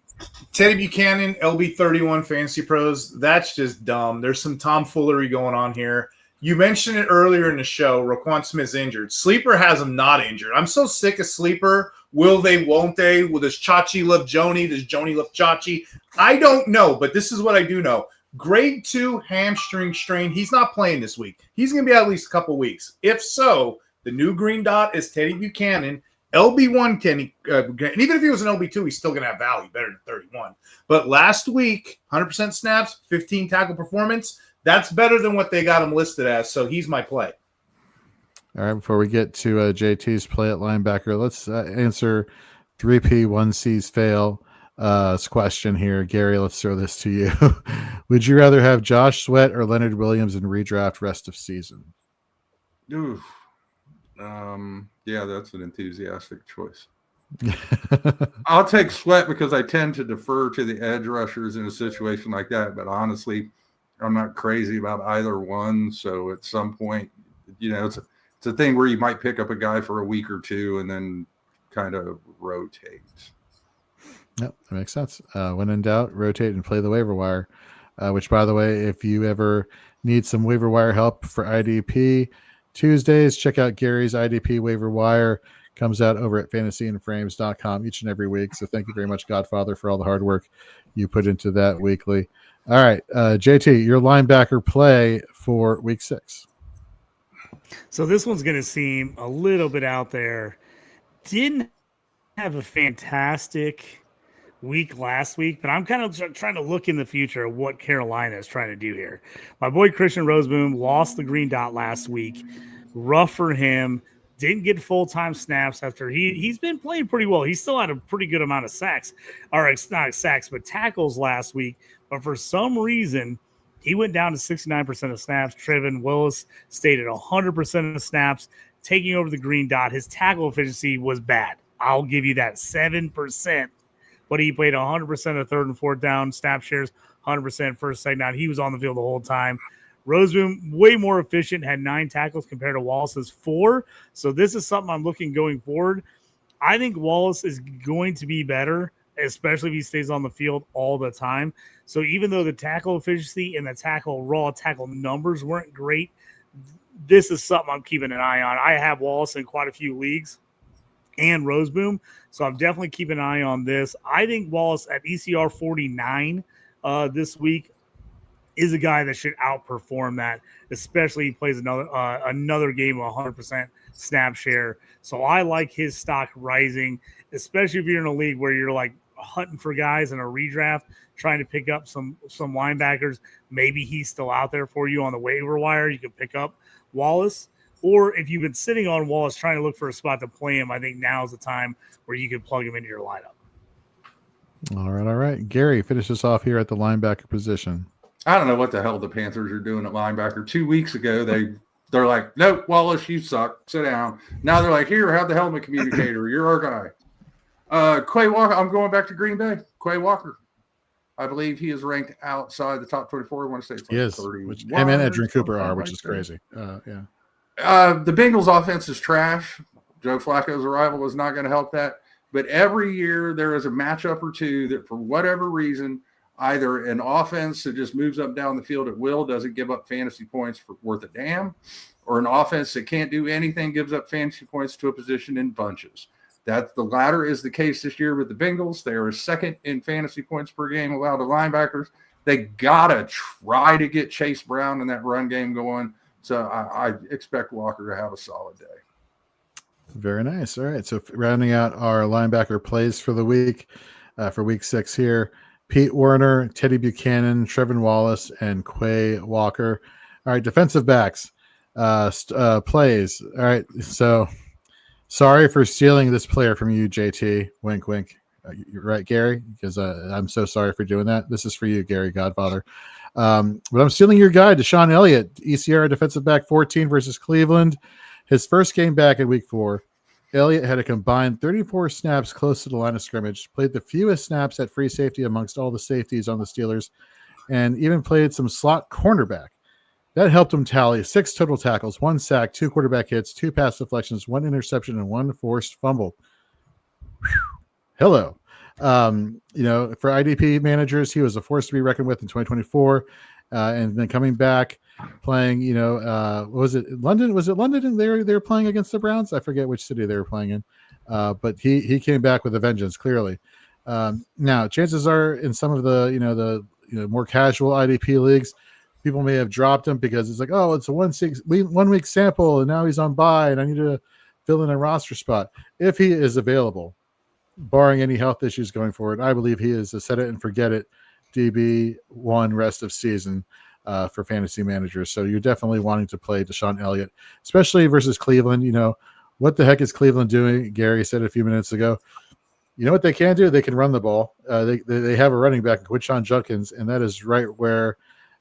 Teddy Buchanan, LB 31 Fantasy Pros. That's just dumb. There's some tomfoolery going on here. You mentioned it earlier in the show. Roquan Smith's injured. Sleeper has him not injured. I'm so sick of Sleeper. Will they, won't they? Will does Chachi love Joni? Does Joni love Chachi? I don't know, but this is what I do know. Grade 2 hamstring strain. He's not playing this week. He's going to be out at least a couple weeks. If so, the new green dot is Teddy Buchanan. LB1 Kenny, and even if he was an LB2, he's still going to have value, better than 31. But last week, 100% snaps, 15 tackle performance. That's better than what they got him listed as, so he's my play. All right, before we get to JT's play at linebacker, let's answer 3P1C's fail question here. Gary, let's throw this to you. Would you rather have Josh Sweat or Leonard Williams in redraft rest of season? Oof. Yeah, that's an enthusiastic choice. I'll take Sweat because I tend to defer to the edge rushers in a situation like that, but honestly, I'm not crazy about either one. So at some point, it's a thing where you might pick up a guy for a week or two and then kind of rotate. Yep, that makes sense. When in doubt, rotate and play the waiver wire, which, by the way, if you ever need some waiver wire help for IDP Tuesdays, check out Gary's IDP waiver wire. Comes out over at fantasyandframes.com each and every week. So thank you very much, Godfather, for all the hard work you put into that weekly. All right, JT, your linebacker play for week 6. So this one's going to seem a little bit out there. Didn't have a fantastic week last week, but I'm kind of trying to look in the future at what Carolina is trying to do here. My boy Christian Roseboom lost the green dot last week. Rough for him. Didn't get full-time snaps after he's been playing pretty well. He still had a pretty good amount of sacks, or not sacks, but tackles last week. But for some reason, he went down to 69% of snaps. Trevin Willis stayed at 100% of snaps, taking over the green dot. His tackle efficiency was bad. I'll give you that, 7%. But he played 100% of third and fourth down snap shares, 100% first, second down. He was on the field the whole time. Roseboom, way more efficient, had 9 tackles compared to Wallace's 4. So this is something I'm looking going forward. I think Wallace is going to be better, especially if he stays on the field all the time. So even though the tackle efficiency and the raw tackle numbers weren't great, this is something I'm keeping an eye on. I have Wallace in quite a few leagues and Roseboom, so I'm definitely keeping an eye on this. I think Wallace at ECR 49 this week is a guy that should outperform that, especially he plays another game of 100% snap share. So I like his stock rising, especially if you're in a league where you're like hunting for guys in a redraft, trying to pick up some linebackers. Maybe he's still out there for you on the waiver wire. You can pick up Wallace. Or if you've been sitting on Wallace trying to look for a spot to play him, I think now is the time where you can plug him into your lineup. All right. Gary, finish us off here at the linebacker position. I don't know what the hell the Panthers are doing at linebacker. 2 weeks ago, they're like, nope, Wallace, you suck. Sit down. Now they're like, here, have the helmet communicator. You're our guy. Quay Walker, I'm going back to Green Bay. Quay Walker. I believe he is ranked outside the top 24. I want to say it's like 30. Which him and Edrin Cooper are, which is crazy. Yeah. The Bengals offense is trash. Joe Flacco's arrival is not going to help that. But every year there is a matchup or two that for whatever reason, either an offense that just moves up down the field at will, doesn't give up fantasy points for worth a damn, or an offense that can't do anything, gives up fantasy points to a position in bunches. That the latter is the case this year with the Bengals. They are second in fantasy points per game allowed to linebackers. They got to try to get Chase Brown in that run game going. So I expect Walker to have a solid day. Very nice. All right. So rounding out our linebacker plays for the week, for week 6 here, Pete Werner, Teddy Buchanan, Trevin Wallace, and Quay Walker. All right. Defensive backs plays. All right. So sorry for stealing this player from you, JT. Wink, wink. You're right, Gary, because I'm so sorry for doing that. This is for you, Gary Godfather. But I'm stealing your guy, Deshaun Elliott, ECR defensive back 14 versus Cleveland. His first game back in week 4, Elliott had a combined 34 snaps close to the line of scrimmage, played the fewest snaps at free safety amongst all the safeties on the Steelers, and even played some slot cornerback. That helped him tally 6 total tackles, 1 sack, 2 quarterback hits, 2 pass deflections, 1 interception, and 1 forced fumble. Whew. Hello. For IDP managers, he was a force to be reckoned with in 2024. And then coming back, playing, was it London? Was it London? And they were playing against the Browns. I forget which city they were playing in, but he came back with a vengeance. Clearly, now chances are in some of the more casual IDP leagues, people may have dropped him because it's like, oh, it's a 1 week sample, and now he's on bye, and I need to fill in a roster spot. If he is available, barring any health issues going forward, I believe he is a set it and forget it DB1 rest of season for fantasy managers. So you're definitely wanting to play Deshaun Elliott, especially versus Cleveland. What the heck is Cleveland doing? Gary said a few minutes ago. You know what they can do? They can run the ball. They have a running back, Quinshon Judkins, and that is right where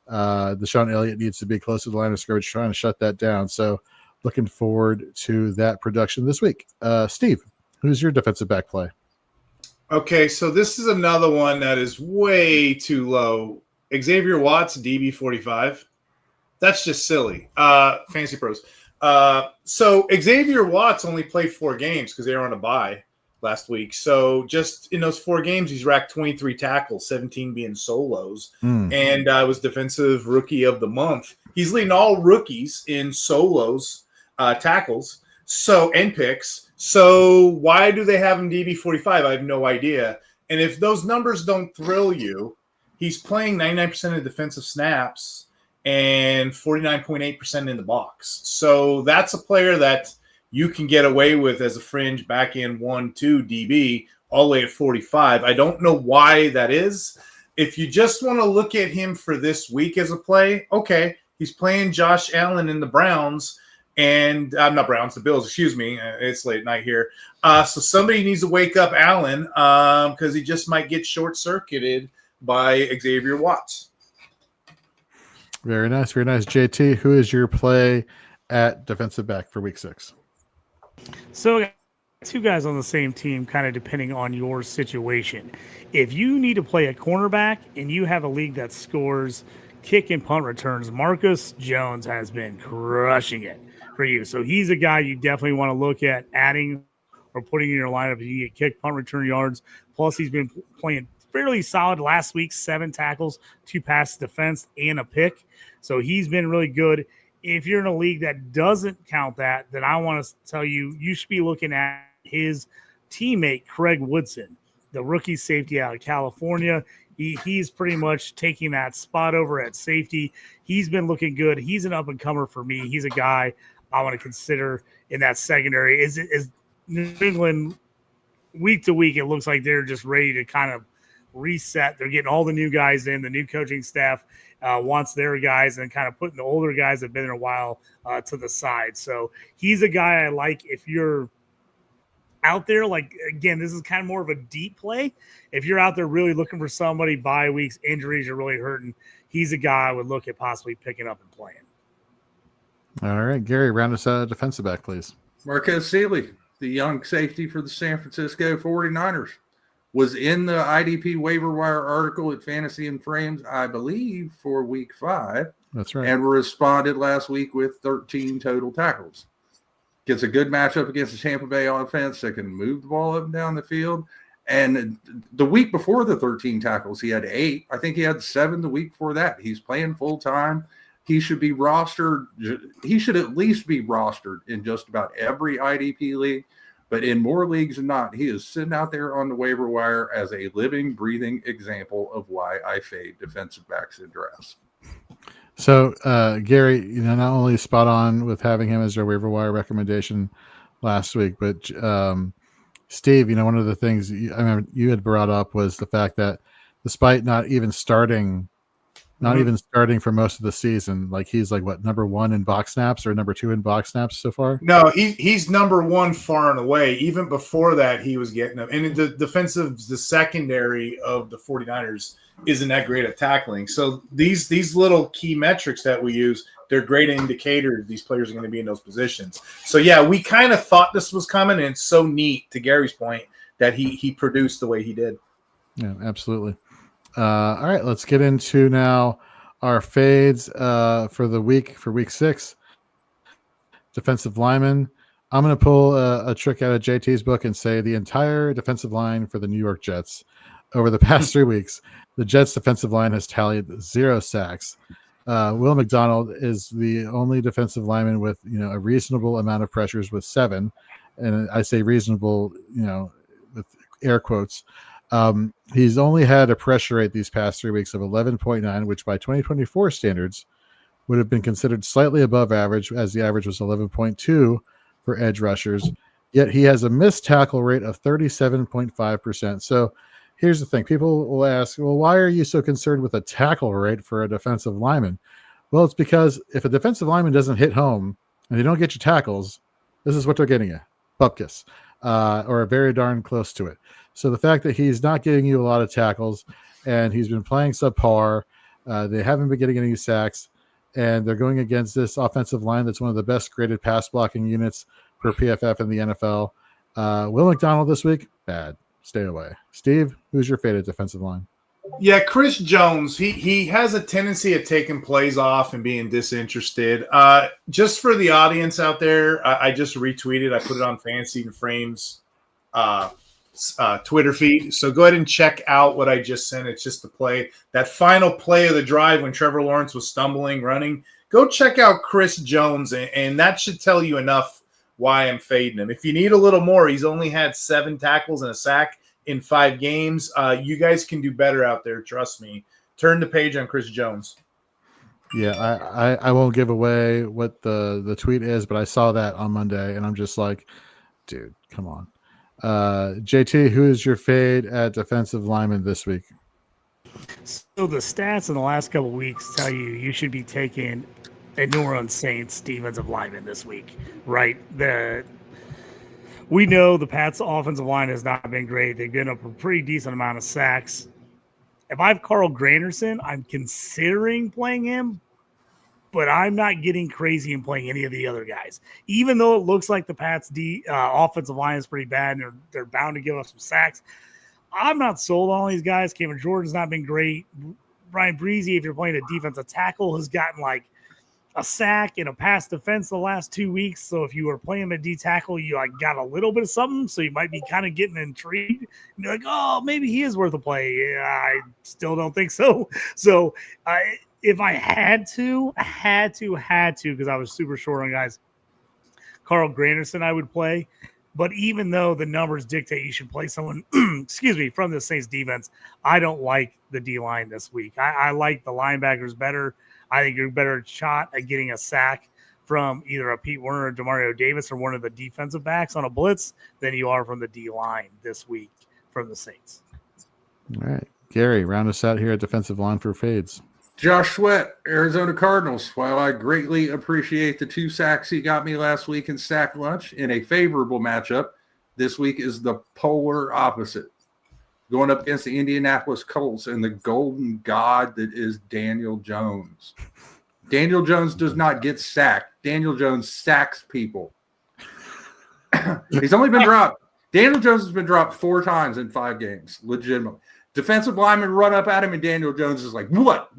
Deshaun Elliott needs to be, close to the line of scrimmage, trying to shut that down. So looking forward to that production this week. Steve, who's your defensive back play? Okay, so this is another one that is way too low. Xavier Watts, DB 45. That's just silly. Fantasy Pros. So Xavier Watts only played 4 games because they were on a bye last week. So just in those 4 games, he's racked 23 tackles, 17 being solos, and was defensive rookie of the month. He's leading all rookies in solos, tackles, and picks. So why do they have him DB 45? I have no idea. And if those numbers don't thrill you, he's playing 99% of defensive snaps and 49.8% in the box. So that's a player that you can get away with as a fringe back in 1-2 DB all the way at 45. I don't know why that is. If you just want to look at him for this week as a play, okay, he's playing Josh Allen in the Browns. And not Browns, the Bills, excuse me. It's late night here. So somebody needs to wake up Allen because he just might get short-circuited by Xavier Watts. Very nice, very nice. JT, who is your play at defensive back for week 6? So 2 guys on the same team, kind of depending on your situation. If you need to play a cornerback and you have a league that scores kick and punt returns, Marcus Jones has been crushing it for you. So he's a guy you definitely want to look at adding or putting in your lineup if you get kick, punt, return yards. Plus, he's been playing fairly solid last week, 7 tackles, 2 pass defense, and a pick. So he's been really good. If you're in a league that doesn't count that, then I want to tell you, you should be looking at his teammate, Craig Woodson, the rookie safety out of California. He's pretty much taking that spot over at safety. He's been looking good. He's an up-and-comer for me. He's a guy I want to consider in that secondary. Is New England week to week, it looks like they're just ready to kind of reset. They're getting all the new guys in. The new coaching staff wants their guys and kind of putting the older guys that have been there a while to the side. So he's a guy I like if you're out there. Like, again, this is kind of more of a deep play. If you're out there really looking for somebody, bye weeks, injuries are really hurting, he's a guy I would look at possibly picking up and playing. All right, Gary, round us out defensive back, please. Marquez Seeley, the young safety for the San Francisco 49ers, was in the IDP waiver wire article at Fantasy and Frames, I believe, for week 5. That's right. And responded last week with 13 total tackles. Gets a good matchup against the Tampa Bay offense that can move the ball up and down the field. And the week before the 13 tackles, he had 8. I think he had 7 the week before that. He's playing full time. He should be rostered. He should at least be rostered in just about every IDP league. But in more leagues than not, he is sitting out there on the waiver wire as a living, breathing example of why I fade defensive backs in drafts. So, Gary, not only spot on with having him as your waiver wire recommendation last week, but Steve, one of the things I remember you had brought up was the fact that despite not even starting for most of the season, like he's like what, number 1 in box snaps or number 2 in box snaps so far? No, he's number 1 far and away. Even before that, he was getting them. And the secondary of the 49ers isn't that great at tackling. So these little key metrics that we use, they're great indicators these players are going to be in those positions. So yeah, we kind of thought this was coming, and it's so neat, to Gary's point, that he produced the way he did. Yeah, absolutely. All right, let's get into now our fades for the week, for week 6. Defensive lineman. I'm going to pull a trick out of JT's book and say the entire defensive line for the New York Jets over the past 3 weeks. The Jets defensive line has tallied 0 sacks. Will McDonald is the only defensive lineman with a reasonable amount of pressures with 7, and I say reasonable, with air quotes. He's only had a pressure rate these past 3 weeks of 11.9, which by 2024 standards would have been considered slightly above average, as the average was 11.2 for edge rushers. Yet he has a missed tackle rate of 37.5%. So here's the thing. People will ask, well, why are you so concerned with a tackle rate for a defensive lineman? Well, it's because if a defensive lineman doesn't hit home and they don't get your tackles, this is what they're getting at, bupkis, or very darn close to it. So the fact that he's not getting you a lot of tackles and he's been playing subpar, they haven't been getting any sacks, and they're going against this offensive line that's one of the best graded pass blocking units for PFF in the NFL. Will McDonald this week, bad. Stay away. Steve, who's your favorite defensive line? Yeah, Chris Jones. He has a tendency of taking plays off and being disinterested. Just for the audience out there, I just retweeted. I put it on Fantasy and Frames Twitter feed. So go ahead and check out what I just sent. It's just the play, that final play of the drive when Trevor Lawrence was stumbling, running. Go check out Chris Jones, and that should tell you enough why I'm fading him. If you need a little more, he's only had 7 tackles and a sack in 5 games. You guys can do better out there. Trust me. Turn the page on Chris Jones. Yeah, I won't give away what the tweet is, but I saw that on Monday, and I'm just like, dude, come on. JT, who is your fade at defensive lineman this week? So the stats in the last couple of weeks tell you should be taking a New Orleans Saints defensive lineman this week, right? We know the Pats' offensive line has not been great. They've given up a pretty decent amount of sacks. If I have Carl Granderson, I'm considering playing him, but I'm not getting crazy and playing any of the other guys. Even though it looks like the Pats' offensive line is pretty bad and they're bound to give up some sacks, I'm not sold on all these guys. Cameron Jordan's not been great. Brian Breezy, if you're playing a defensive tackle, has gotten like a sack and a pass defense the last 2 weeks. So if you were playing a D tackle, you got a little bit of something. So you might be kind of getting intrigued and be like, oh, maybe he is worth a play. Yeah, I still don't think so. So if I had to, because I was super short on guys, Carl Granderson, I would play. But even though the numbers dictate you should play someone, from the Saints defense, I don't like the D-line this week. I like the linebackers better. I think you're better shot at getting a sack from either a Pete Werner or Demario Davis or one of the defensive backs on a blitz than you are from the D-line this week from the Saints. All right. Gary, round us out here at defensive line for fades. Josh Sweat, Arizona Cardinals. While I greatly appreciate the 2 sacks he got me last week in sack lunch in a favorable matchup, this week is the polar opposite. Going up against the Indianapolis Colts and the golden god that is Daniel Jones. Daniel Jones does not get sacked. Daniel Jones sacks people. He's only been dropped. Daniel Jones has been dropped 4 times in 5 games, legitimately. Defensive linemen run up at him, and Daniel Jones is like, what?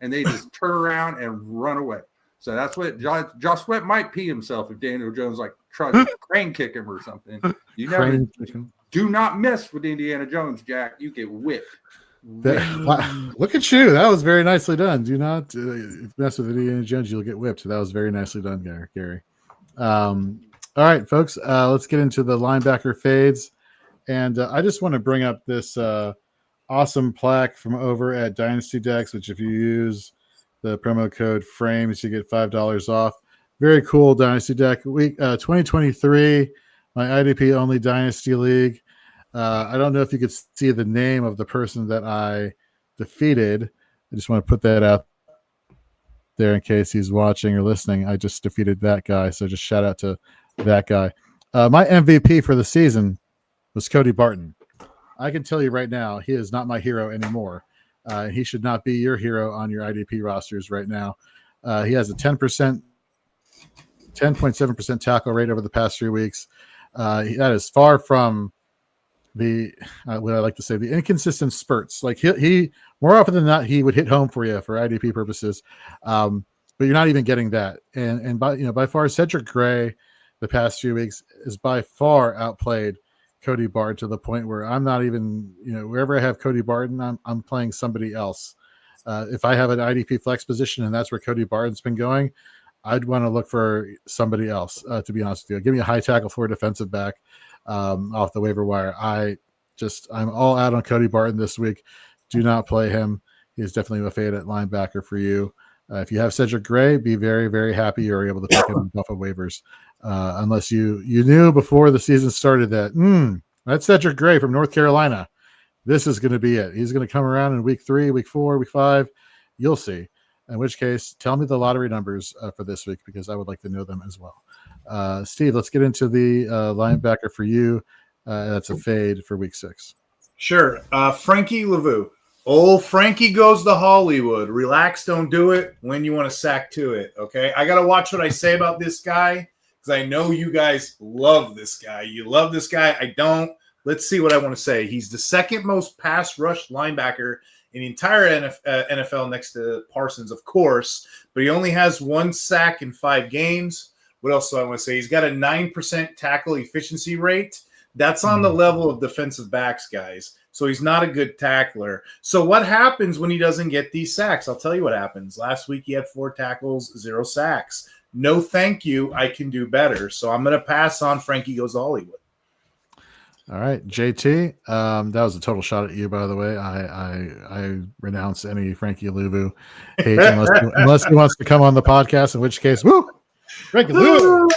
And they just turn around and run away. So that's what Josh Sweat might pee himself if Daniel Jones tries to crane kick him or something. You never do not mess with Indiana Jones, Jack. You get whipped. Look at you. That was very nicely done. Do not mess with Indiana Jones. You'll get whipped. That was very nicely done, Gary. All right, folks, let's get into the linebacker fades. And I just want to bring up this awesome plaque from over at Dynasty Decks, which if you use the promo code FRAMES, you get $5 off. Very cool Dynasty deck. Week 2023, my IDP only Dynasty League. I don't know if you could see the name of the person that I defeated. I just want to put that out there in case he's watching or listening. I just defeated that guy, so just shout out to that guy. My MVP for the season was Cody Barton. I can tell you right now, he is not my hero anymore. He should not be your hero on your IDP rosters right now. He has a 10.7% tackle rate over the past 3 weeks. That is far from the what I like to say, the inconsistent spurts. Like he more often than not, he would hit home for you for IDP purposes. But you're not even getting that. And by far, Cedric Gray the past few weeks is by far outplayed Cody Barton to the point where I'm not even, wherever I have Cody Barton, I'm playing somebody else. If I have an IDP flex position and that's where Cody Barton's been going, I'd want to look for somebody else, to be honest with you. Give me a high tackle for a defensive back off the waiver wire. I'm all out on Cody Barton this week. Do not play him. He's definitely a fade at linebacker for you. If you have Cedric Gray, be very, very happy you're able to pick him off of waivers. Unless you knew before the season started that, that's Cedric Gray from North Carolina. This is going to be it. He's going to come around in week 3, week 4, week 5. You'll see. In which case, tell me the lottery numbers for this week because I would like to know them as well. Steve, let's get into the linebacker for you. That's a fade for week 6. Sure. Frankie Lavu. Old Frankie goes to Hollywood. Relax, don't do it. When you want to sack to it, okay? I got to watch what I say about this guy because I know you guys love this guy. You love this guy. I don't. Let's see what I want to say. He's the second most pass rush linebacker in the entire NFL next to Parsons, of course, but he only has 1 sack in 5 games. What else do I want to say? He's got a 9% tackle efficiency rate. That's on the level of defensive backs, guys. So he's not a good tackler. So what happens when he doesn't get these sacks? I'll tell you what happens. Last week he had 4 tackles, 0 sacks. No, thank you. I can do better. So I'm going to pass on Frankie goes to Hollywood. All right, JT. That was a total shot at you, by the way. I renounce any Frankie Luvu hate unless he wants to come on the podcast, in which case, woo, Frankie Luvu.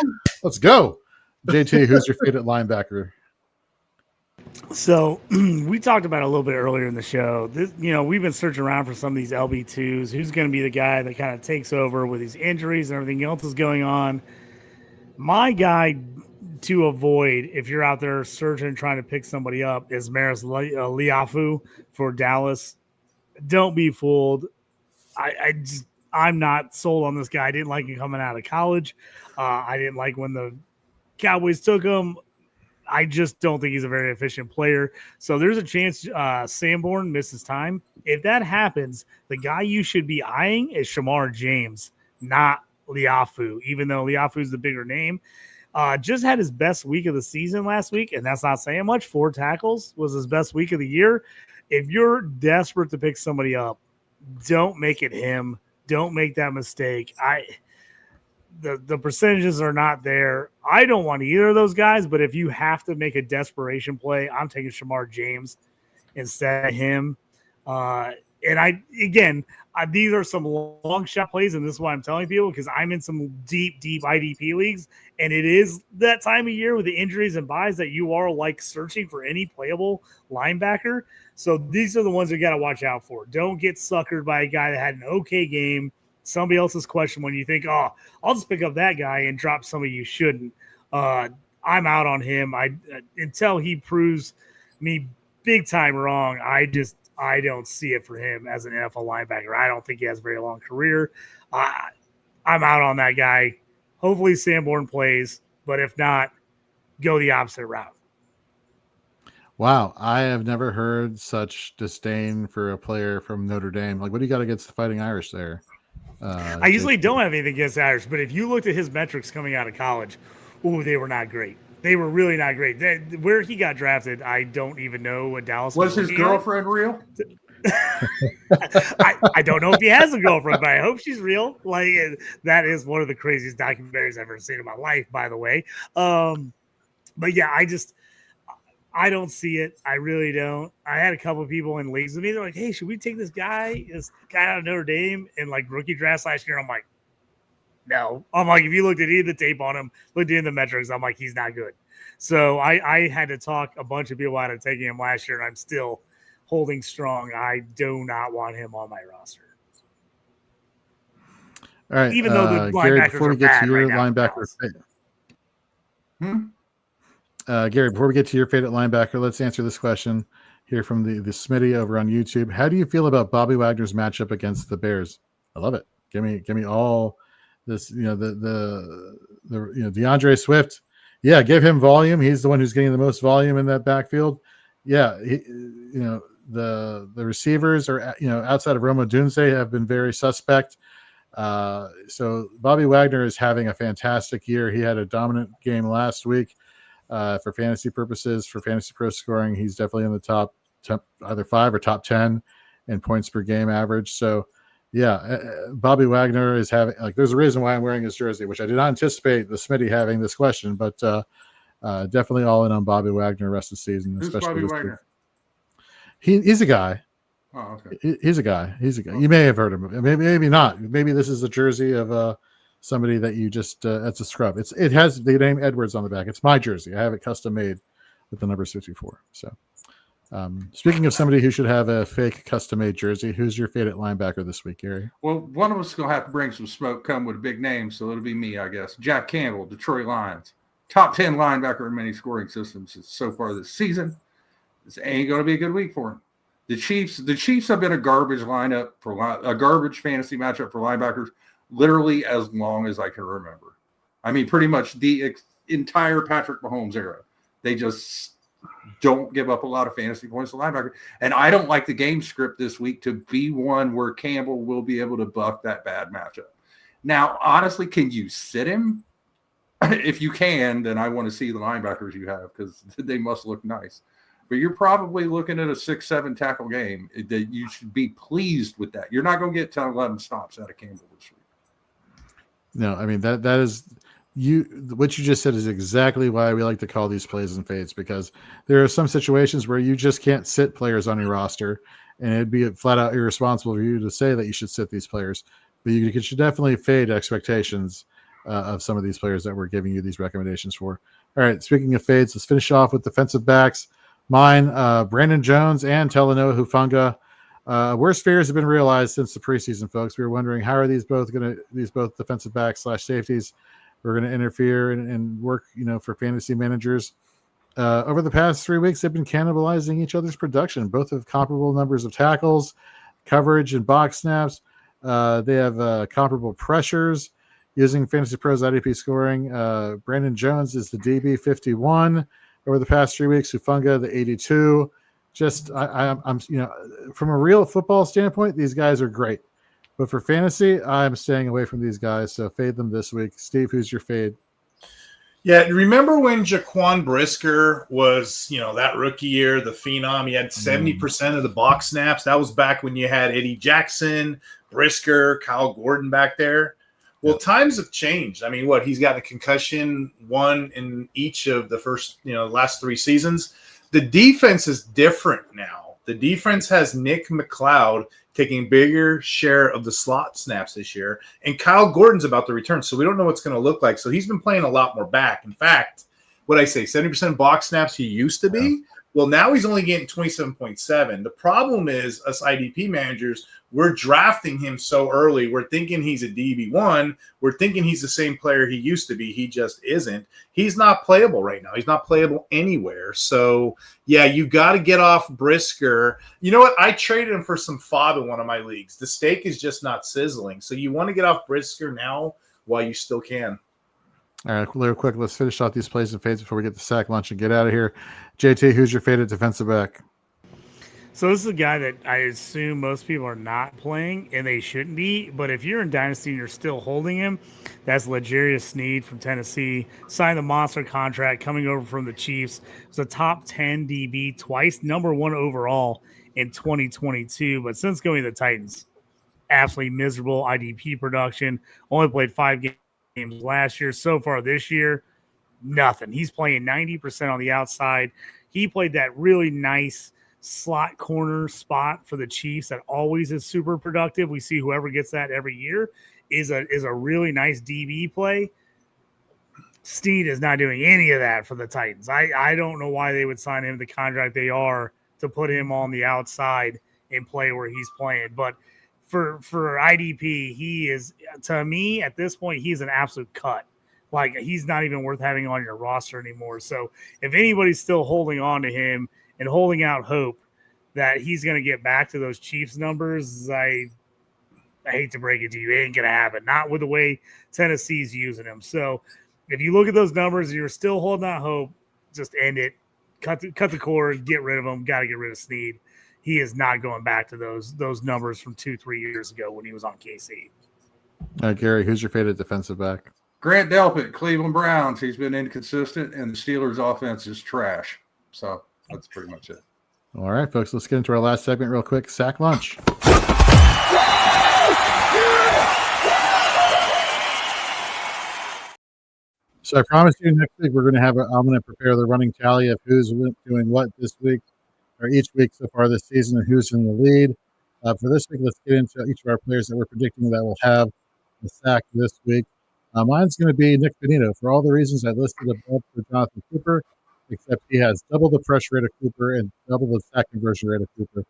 Let's go. JT, who's your favorite linebacker? So we talked about it a little bit earlier in the show. We've been searching around for some of these LB2s. Who's going to be the guy that kind of takes over with these injuries and everything else is going on? My guy to avoid if you're out there searching and trying to pick somebody up is Maris Liafu for Dallas. Don't be fooled. I'm not sold on this guy. I didn't like him coming out of college. I didn't like when the Cowboys took him. I just don't think he's a very efficient player. So there's a chance Sanborn misses time. If that happens, the guy you should be eyeing is Shamar James, not Liafu, even though Liafu is the bigger name. Just had his best week of the season last week, and that's not saying much. 4 tackles was his best week of the year. If you're desperate to pick somebody up, don't make it him. Don't make that mistake. The percentages are not there. I don't want either of those guys, but if you have to make a desperation play, I'm taking Shamar James instead of him. These are some long shot plays, and this is why I'm telling people because I'm in some deep IDP leagues, and it is that time of year with the injuries and buys that you are like searching for any playable linebacker. So these are the ones you got to watch out for. Don't get suckered by a guy that had an okay game, somebody else's question when you think, oh, I'll just pick up that guy and drop somebody you shouldn't. I'm out on him. Until he proves me big time wrong, I don't see it for him as an NFL linebacker. I don't think he has a very long career. I'm out on that guy. Hopefully Sanborn plays, but if not, go the opposite route. Wow, I have never heard such disdain for a player from Notre Dame. Like, what do you got against the Fighting Irish there? I usually don't have anything against Irish, but if you looked at his metrics coming out of college, they were not great. They were really not great. Where he got drafted, I don't even know what Dallas was his girlfriend real? I don't know if he has a girlfriend, but I hope she's real. Like that is one of the craziest documentaries I've ever seen in my life, by the way. But yeah, I don't see it. I really don't. I had a couple of people in leagues with me. They're like, "Hey, should we take this guy out of Notre Dame in like rookie drafts last year?" I'm like, no. I'm like, if you looked at any of the tape on him, looked at the metrics, I'm like, he's not good. So I had to talk a bunch of people out of taking him last year, and I'm still holding strong. I do not want him on my roster. All right. Even though the Gary, linebackers before we are get bad to your right now, linebacker, Gary, before we get to your favorite linebacker, let's answer this question here from the Smitty over on YouTube. How do you feel about Bobby Wagner's matchup against the Bears? I love it. Give me all this. The DeAndre Swift. Yeah, give him volume. He's the one who's getting the most volume in that backfield. Yeah, the receivers are outside of Roma Dunze have been very suspect. So Bobby Wagner is having a fantastic year. He had a dominant game last week. For fantasy purposes, for fantasy pro scoring, he's definitely in the top either 5 or top 10 and points per game average. So, yeah, Bobby Wagner is having there's a reason why I'm wearing his jersey, which I did not anticipate the Smitty having this question, but definitely all in on Bobby Wagner the rest of the season. Who's especially Bobby this Wagner? week. He's a guy. Oh, okay. He's a guy. You may have heard him. Maybe not. Maybe this is a jersey of somebody that you just that's a scrub. It has the name Edwards on the back. It's my jersey. I have it custom made with the number 54. So. Speaking of somebody who should have a fake custom-made jersey, who's your favorite linebacker this week, Gary? Well, one of us is going to have to bring some smoke, come with a big name, so it'll be me, I guess. Jack Campbell, Detroit Lions. Top 10 linebacker in many scoring systems so far this season. This ain't going to be a good week for him. The Chiefs have been a garbage lineup a garbage fantasy matchup for linebackers literally as long as I can remember. I mean, pretty much the entire Patrick Mahomes era. They just don't give up a lot of fantasy points to linebacker. And I don't like the game script this week to be one where Campbell will be able to buck that bad matchup. Now, honestly, can you sit him? If you can, then I want to see the linebackers you have because they must look nice. But you're probably looking at a 6-7 tackle game that you should be pleased with that. You're not going to get 10, 11 stops out of Campbell this week. No, I mean, that is – what you just said is exactly why we like to call these plays and fades, because there are some situations where you just can't sit players on your roster, and it'd be flat out irresponsible for you to say that you should sit these players. But you should definitely fade expectations of some of these players that we're giving you these recommendations for. All right, speaking of fades, let's finish off with defensive backs. Mine, Brandon Jones and Talanoa Hufanga. Worst fears have been realized since the preseason, folks. We were wondering how are these both defensive backs / safeties we're going to interfere and work, for fantasy managers. Over the past 3 weeks, they've been cannibalizing each other's production. Both have comparable numbers of tackles, coverage, and box snaps. They have comparable pressures using Fantasy Pros IDP scoring. Brandon Jones is the DB 51 over the past 3 weeks. Hufanga, the 82. I'm from a real football standpoint, these guys are great. But for fantasy, I'm staying away from these guys, so fade them this week. Steve, who's your fade? Yeah, remember when Jaquan Brisker was, that rookie year, the phenom? He had 70% of the box snaps. That was back when you had Eddie Jackson, Brisker, Kyle Gordon back there. Well, times have changed. I mean, he's got a concussion, one in each of the first, last 3 seasons. The defense is different now. The defense has Nick McLeod taking bigger share of the slot snaps this year. And Kyle Gordon's about to return, so we don't know what's going to look like. So he's been playing a lot more back. In fact, what I say, 70% box snaps he used to be. Yeah. Well, now he's only getting 27.7. The problem is us IDP managers, we're drafting him so early. We're thinking he's a DB1. We're thinking he's the same player he used to be. He just isn't. He's not playable right now. He's not playable anywhere. So, yeah, you got to get off Brisker. You know what? I traded him for some fob in one of my leagues. The steak is just not sizzling. So you want to get off Brisker now while you still can. All right, real quick, let's finish off these plays and fades before we get to sack lunch and get out of here. JT, who's your favorite defensive back? So this is a guy that I assume most people are not playing, and they shouldn't be. But if you're in Dynasty and you're still holding him, that's L'Jarius Sneed from Tennessee. Signed the monster contract, coming over from the Chiefs. Was a top 10 DB twice, number 1 overall in 2022. But since going to the Titans, absolutely miserable IDP production. Only played 5 games last year. So far this year, nothing. He's playing 90% on the outside. He played that really nice slot corner spot for the Chiefs that always is super productive. We see whoever gets that every year is a really nice DB play. Sneed is not doing any of that for the Titans. I don't know why they would sign him the contract they are to put him on the outside and play where he's playing. But for IDP, he is, to me, at this point, he's an absolute cut. Like, he's not even worth having on your roster anymore. So if anybody's still holding on to him and holding out hope that he's going to get back to those Chiefs numbers, I hate to break it to you, it ain't going to happen. Not with the way Tennessee's using him. So if you look at those numbers and you're still holding out hope, just end it. Cut the cord, get rid of him. Got to get rid of Sneed. He is not going back to those numbers from 2-3 years ago when he was on KC. Gary, who's your favorite defensive back? Grant Delpit, Cleveland Browns. He's been inconsistent, and the Steelers' offense is trash. So that's pretty much it. All right, folks, let's get into our last segment real quick. Sack lunch. So I promised you next week we're going to have I'm going to prepare the running tally of who's doing what this week or each week so far this season and who's in the lead. For this week, let's get into each of our players that we're predicting that will have a sack this week. Mine's going to be Nick Benito for all the reasons I listed above for Jonathan Cooper, except he has double the pressure rate of Cooper and double the sack conversion rate of Cooper.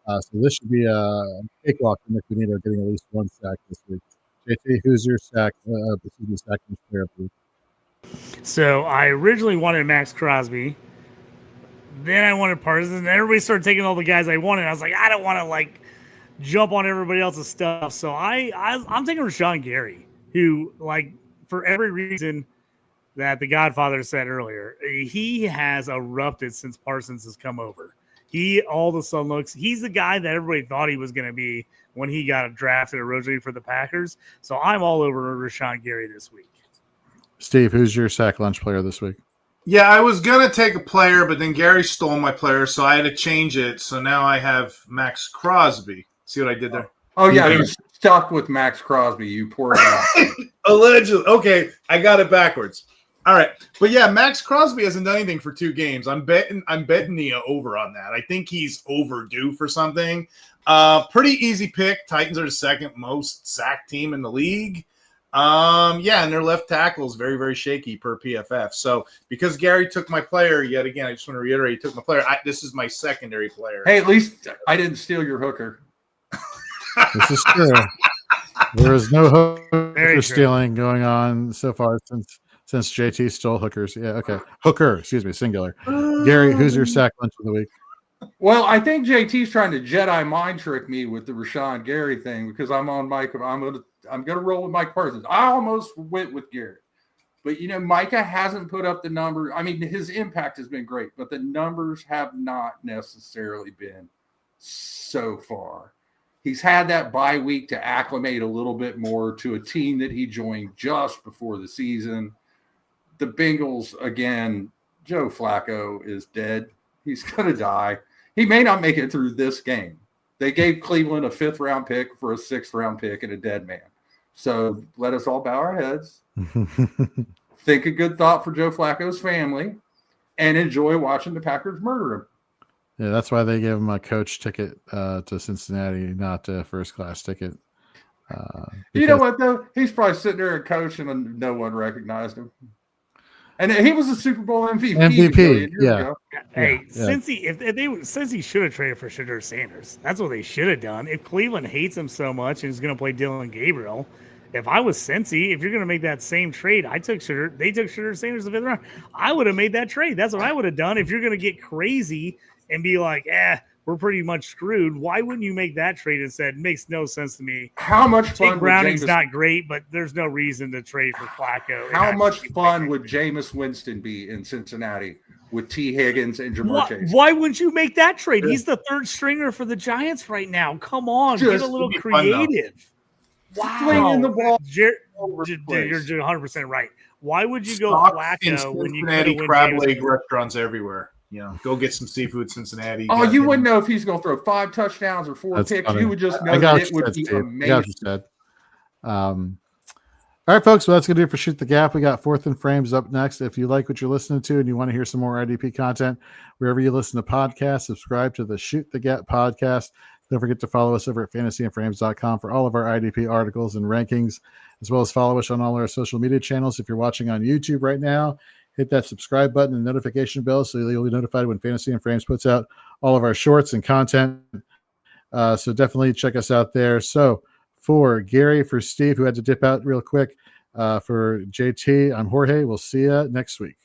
So this should be a cakewalk for Nick Benito getting at least one sack this week. JT, who's your sack player of the week? So I originally wanted Max Crosby. Then I wanted Parsons, and everybody started taking all the guys I wanted. I was like, I don't want to jump on everybody else's stuff. So I'm taking Rashawn Gary, who for every reason that the Godfather said earlier, he has erupted since Parsons has come over. He all of a sudden he's the guy that everybody thought he was going to be when he got drafted originally for the Packers. So I'm all over Rashawn Gary this week. Steve, who's your sack lunch player this week? Yeah, I was going to take a player, but then Gary stole my player, so I had to change it. So now I have Max Crosby. See what I did there? Oh, yeah, you're stuck with Max Crosby, you poor guy. Allegedly. Okay, I got it backwards. All right. But yeah, Max Crosby hasn't done anything for 2 games. I'm betting the over on that. I think he's overdue for something. Pretty easy pick. Titans are the second most sacked team in the league. And their left tackle is very, very shaky per PFF. So because Gary took my player yet again, I just want to reiterate, he took my player. This is my secondary player. Hey, at least I didn't steal your hooker. This is true. There is no hooker stealing going on so far since JT stole hookers. Yeah, okay. Hooker, excuse me, singular. Gary, who's your sack lunch of the week? Well, I think JT's trying to Jedi mind trick me with the Rashawn Gary thing because I'm on Mike. I'm gonna roll with Mike Parsons. I almost went with Gary, but Micah hasn't put up the number. I mean, his impact has been great, but the numbers have not necessarily been so far. He's had that bye week to acclimate a little bit more to a team that he joined just before the season. The Bengals, again, Joe Flacco is dead. He's going to die. He may not make it through this game. They gave Cleveland a 5th-round pick for a 6th-round pick and a dead man. So let us all bow our heads, think a good thought for Joe Flacco's family, and enjoy watching the Packers murder him. Yeah, that's why they gave him a coach ticket to Cincinnati, not a first-class ticket. You know what, though? He's probably sitting there and coaching, and no one recognized him. And he was a Super Bowl MVP. Yeah. Hey, Cincy should have traded for Shadur Sanders. That's what they should have done. If Cleveland hates him so much and is going to play Dylan Gabriel, if I was Cincy, if you're going to make that same trade, they took Shadur Sanders in the 5th round. I would have made that trade. That's what I would have done. If you're going to get crazy and be like, we're pretty much screwed, why wouldn't you make that trade and said, makes no sense to me. How much fun Browning's not great, but there's no reason to trade for Flacco. How much fun would Jameis Winston be in Cincinnati with T. Higgins and Jamar Chase? Why wouldn't you make that trade? He's the 3rd stringer for the Giants right now. Come on, get a little creative. Wow. Flinging the ball. You're 100% right. Why would you go Flacco when you could win crab leg restaurants everywhere? Go get some seafood, Cincinnati. Oh, you wouldn't know if he's going to throw 5 touchdowns or 4 picks. Funny. You would just know that it would be amazing. All right, folks. Well, that's going to do it for Shoot the Gap. We got 4th and Frames up next. If you like what you're listening to and you want to hear some more IDP content, wherever you listen to podcasts, subscribe to the Shoot the Gap podcast. Don't forget to follow us over at fantasyandframes.com for all of our IDP articles and rankings, as well as follow us on all our social media channels. If you're watching on YouTube right now, hit that subscribe button and notification bell so you'll be notified when Fantasy and Frames puts out all of our shorts and content. So definitely check us out there. So for Gary, for Steve, who had to dip out real quick, for JT, I'm Jorge. We'll see you next week.